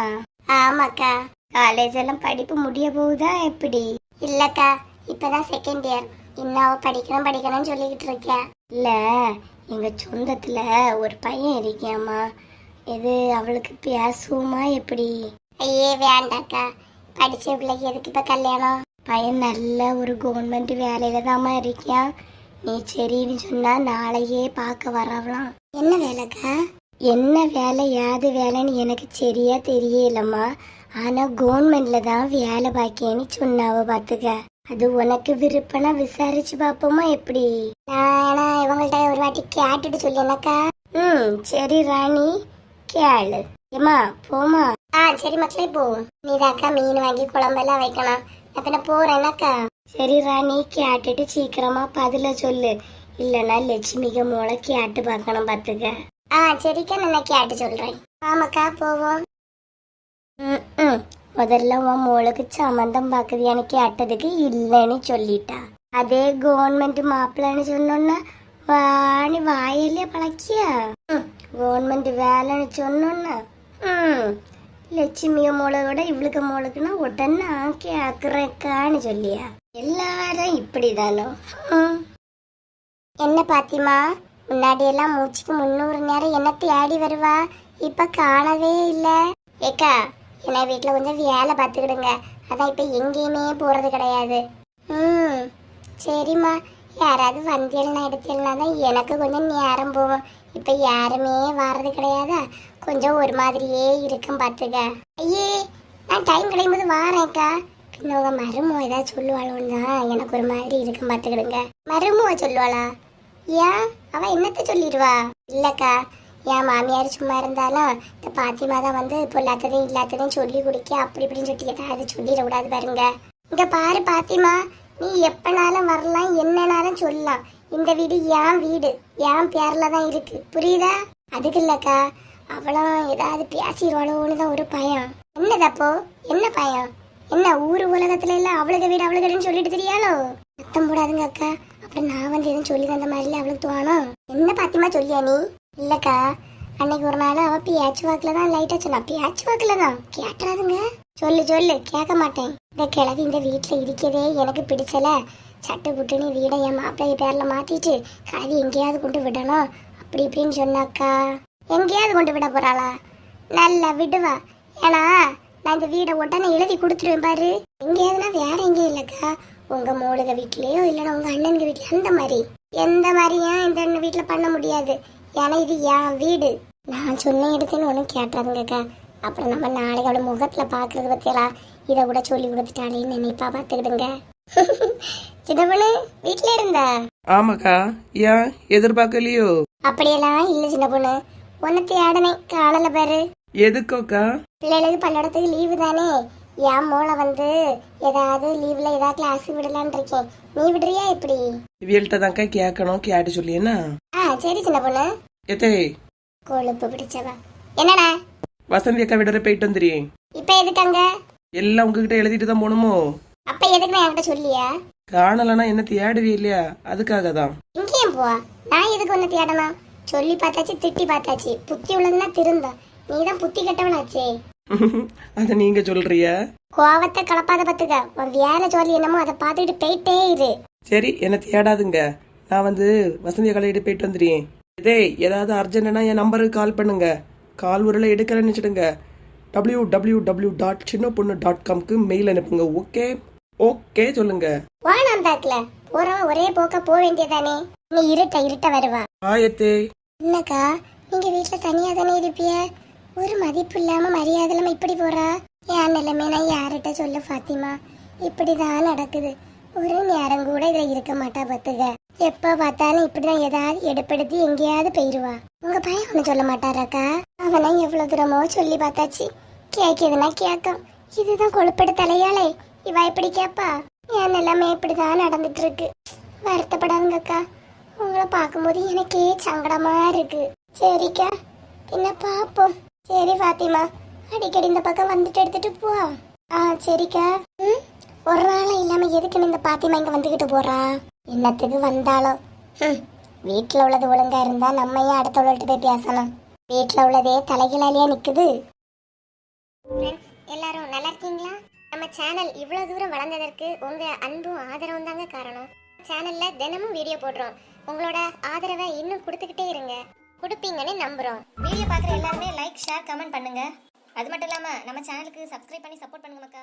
C: ஆமாக்கா காலேஜ் எல்லாம் படிப்பு முடிய போகுதா எப்படி இல்லக்கா இப்பதான் 2nd இயர் இன்னும் படிக்கணும்னு சொல்லிக்கிட்டு இருக்கேன் இல்ல எங்க சொந்தத்துல ஒரு பையன் இருக்கியாமா இது அவளுக்கு பேசுவோமா எப்படி ஐயே வேண்டாக்கா படிச்ச பிள்ளைக்கு எதுக்கு இப்ப கல்யாணம் பையன் நல்ல ஒரு கவர்மெண்ட் வேலையில தாமா இருக்கியான் நீ சரின்னு சொன்னா நாளையே பார்க்க வரலாம் என்ன வேலைக்கா என்ன வேலை யாது வேலைன்னு எனக்கு சரியா தெரியலம்மா ஆனா கவர்மெண்ட்ல தான் வேலை பாக்கியன்னு சொன்னாவ பாத்துக்க அது உனக்கு விருப்பம்னா விசாரிச்சு பாப்போமா எப்படி நான் இவங்கள்ட்ட ஒரு வாட்டி கேட்டுட்டு சொல்லினக்கா சரி ராணி கேளு ஏமா போமா சரி மக்களே போ நீதாக்கா மீன் வாங்கி குழம்பெல்லாம் வைக்கணும் அப்ப போறேன்னாக்கா சரி ராணி கேட்டுட்டு சீக்கிரமா பதில சொல்லு இல்லன்னா லட்சுமிக்கு மூளை கேட்டு பார்க்கணும் பாத்துக்க சரிக்கா நான் கேட்டு சொல்றேன் ஆமாக்கா போவோம் முதல்ல உன் மூளைக்கு சம்மந்தம் பாக்குதியான்னு கேட்டதுக்கு இல்லைன்னு சொல்லிட்டா அதே கவர்மெண்ட் மாப்பிள்ளன்னு சொன்னோன்னா வாணி வாயிலே பழக்கியா கவர்மெண்ட் வேலைன்னு சொன்னோன்னா லட்சுமிய மூளையோட இவளுக்கு மூளைக்குன்னா உடனே கேக்குறக்கான்னு சொல்லியா எல்லாரும் இப்படிதானோ என்ன பாத்திமா முன்னாடி எல்லாம் மூச்சுக்கு 300 நேரம் என்ன தேடி வருவா இப்ப காணவே இல்ல ஏக்கா என்ன வீட்டுல கொஞ்சம் வேலை பார்த்துக்கிடுங்க அதான் இப்ப எங்கேயுமே போறது கிடையாது சரிம்மா யாராவது வந்தியல்னா எடுத்தல்னா தான் எனக்கு கொஞ்சம் நேரம் போகும் இப்ப யாருமே வர்றது கிடையாதா கொஞ்சம் ஒரு மாதிரியே இருக்கும் பாத்துக்க ஐயே நான் டைம் கிடைக்கும்போது வாரேன்க்கா பின்ன உங்க மருமோ ஏதாவது சொல்லுவாளோன்னு தான் எனக்கு ஒரு மாதிரி இருக்கும் பாத்துக்கிடுங்க மருமோ சொல்லுவாளா ஏன் அவ என்னத்த சொல்லிடுவா இல்லக்கா என் மாமியார் சும்மா இருந்தாலும் இந்த பாத்திமா தான் வந்து பொல்லாததையும் இல்லாததையும் சொல்லி குடிக்க அப்படி இப்படின்னு சொல்லி ஏதாவது சொல்லிடக்கூடாது பாருங்க இங்க பாரு பாத்திமா நீ எப்பனாலும் வரலாம் என்னனாலும் சொல்லலாம் இந்த வீடு என் பேர்ல தான் இருக்கு புரியுதா அதுக்கு இல்லக்கா அவளும் ஏதாவது பேசிடுவாளோன்னு தான் ஒரு பயம் என்னதப்போ என்ன பயம்? என்ன ஊரு உலகத்துல எல்லாம் அவளுக்கு வீடு அவளுக்கு சொல்லிட்டு தெரியாளோ? சத்தம் போடாதுங்க அக்கா. அப்புறம் நான் வந்து எதுவும் சொல்லி தந்த மாதிரில அவளுக்கு தோணும். என்ன பாத்திமா சொல்லியா நீ? இல்லக்கா, அன்னைக்கு ஒரு நாள் அவ பியாச்சு வாக்குல தான் லைட்டா சொன்னா. பியாச்சு வாக்குல தான் கேட்டுறாதுங்க. சொல்லு சொல்லு, கேட்க மாட்டேன். இந்த கிழவி இந்த வீட்டுல இருக்கதே எனக்கு பிடிச்சல. சட்டு புட்டுன்னு வீடை என் மாப்பிள்ளைய பேர்ல மாத்திட்டு கிழவி எங்கேயாவது கொண்டு விடணும் அப்படி இப்படின்னு சொன்னாக்கா. எங்கேயாவது கொண்டு விட போறாளா? நல்லா விடுவா. ஏன்னா நான் இந்த வீடை உடனே எழுதி கொடுத்துருவேன் பாரு. எங்கேயாவதுனா வேற எங்கேயும் இல்லக்கா, உங்க மோளுக வீட்லயோ இல்லைன்னா உங்க அண்ணனுங்க வீட்லயோ அந்த மாதிரி. எந்த மாதிரியும் இந்த வீட்டுல பண்ண முடியாது. ஏன்னா இது என் வீடு. நான் சொன்ன எடுத்துன்னு ஒன்றும் கேட்டாருங்கக்கா. அப்புறம் நம்ம நாளைக்கு அவளை முகத்துல பாக்குறது பத்தியலா இதை கூட சொல்லி கொடுத்துட்டாளேன்னு நினைப்பா பாத்துக்கிடுங்க. சின்ன பொண்ணு வீட்டுல இருந்தா?
D: ஆமாக்கா, ஏன் எதிர்பார்க்கலையோ?
C: அப்படியெல்லாம் இல்ல சின்ன பொண்ணு, உன்னை தேடனே காணல பாரு.
D: எதுக்கோக்கா?
C: பிள்ளைகளுக்கு பல்லடத்துக்கு லீவு தானே, என் மூளை வந்து ஏதாவது லீவ்ல ஏதாவது கிளாஸ் விடலான் இருக்கேன். நீ விடுறியா இப்படி?
D: இவியல்கிட்ட தான்க்கா கேட்கணும், கேட்டு சொல்லி என்ன?
C: சரி சின்ன பொண்ணு.
D: எத்தே
C: கொழுப்பு பிடிச்சவா. என்னடா?
D: வசந்தி அக்கா விடற போயிட்டு வந்துடுறேன்.
C: இப்ப எதுக்காங்க?
D: எல்லாம் உங்ககிட்ட எழுதிட்டு தான் போகணுமோ?
C: அப்ப எதுக்கு நான் என்கிட்ட சொல்லியா?
D: காணலன்னா என்ன தேடுவே இல்லையா, அதுக்காக தான்.
C: இங்கேயும் போவா, நான் எதுக்கு ஒன்னு தேடணும்? சொல்லி பார்த்தாச்சு, திட்டி பார்த்தாச்சு, புத்தி உள்ளதுன்னா திருந்தா. நீதான் புத்தி கட்டவனாச்சே.
D: அத நீங்க சொல்றிய?
C: கோவத்தை கலப்பாத பத்துக்க. உன் வேலை சொல்லி என்னமோ அதை பார்த்துக்கிட்டு போயிட்டே இரு.
D: சரி, என்ன தேடாதுங்க. நான் வந்து வசந்தி கலையிட்டு போயிட்டு வந்துடுறேன். இதே ஏதாவது அர்ஜென்ட்னா என் நம்பருக்கு கால் பண்ணுங்க. கால் உருளை எடுக்கலன்னு வச்சுடுங்க. www.chinnaponu.comக்கு மெயில் அனுப்புங்க. ஓகே ஓகே சொல்லுங்க.
C: வானாந்தாக்குல போறவ ஒரே போக்க போக வேண்டியதானே. நீ இருட்ட வருவா.
D: ஆயத்தே.
C: என்னக்கா, நீங்க வீட்டுல தனியா தானே இருப்பிய? ஒரு மதிப்பு இல்லாம மரியாதை இல்லாம இப்படி போறா. என் நிலைமை நான் யார்கிட்ட சொல்ல பாத்திமா? இப்படிதான் நடக்குது. ஒரு நேரம் கூட இதுல இருக்க மாட்டா பத்துக. எப்ப பார்த்தாலும் இப்படிதான் ஏதாவது எடுப்படுத்தி எங்கேயாவது போயிருவா. உங்க பையன் ஒண்ணு சொல்ல மாட்டாராக்கா? அவனை எவ்வளவு தூரமோ சொல்லி பார்த்தாச்சு, கேக்குதுன்னா கேட்கும். இதுதான் கொழுப்பெடு தலையாளே, இவ இப்படி கேப்பா? என் நிலைமை இப்படிதான் நடந்துட்டு இருக்கு. வருத்தப்படாதுங்கக்கா, உங்களை பார்க்கும்போது எனக்கே சங்கடமா இருக்கு. சரிக்கா, என்ன பாப்போம். சரி பாத்திமா, அடிக்கடி இந்த பக்கம் வந்துட்டு எடுத்துட்டு போ. சரிக்கா. ஒரு நாள் இல்லாம எதுக்குன்னு இந்த பாத்திமா இங்க வந்துகிட்டு போறா? என்னத்துக்கு வந்தாலும் வீட்டுல உள்ளது ஒழுங்கா இருந்தா நம்ம ஏன் அடுத்தவள்கிட்ட போய் பேசணும்? வீட்டுல உள்ளதே தலைகளாலியா நிக்குது. எல்லாரும் நல்லா இருக்கீங்களா? நம்ம சேனல் இவ்வளவு தூரம் வளர்ந்ததற்கு உங்க அன்பும் ஆதரவும் தாங்க காரணம். சேனல்ல தினமும் வீடியோ போடுறோம். உங்களோட ஆதரவை இன்னும் கொடுத்துக்கிட்டே இருங்க. கொடுப்பீங்கன்னு நம்புறோம். வீடியோ பார்க்குற எல்லாருமே லைக், ஷேர், கமெண்ட் பண்ணுங்க. அது மட்டும் இல்லாம நம்ம சேனலுக்கு சப்ஸ்கிரைப் பண்ணி சப்போர்ட் பண்ணுங்க மக்கா.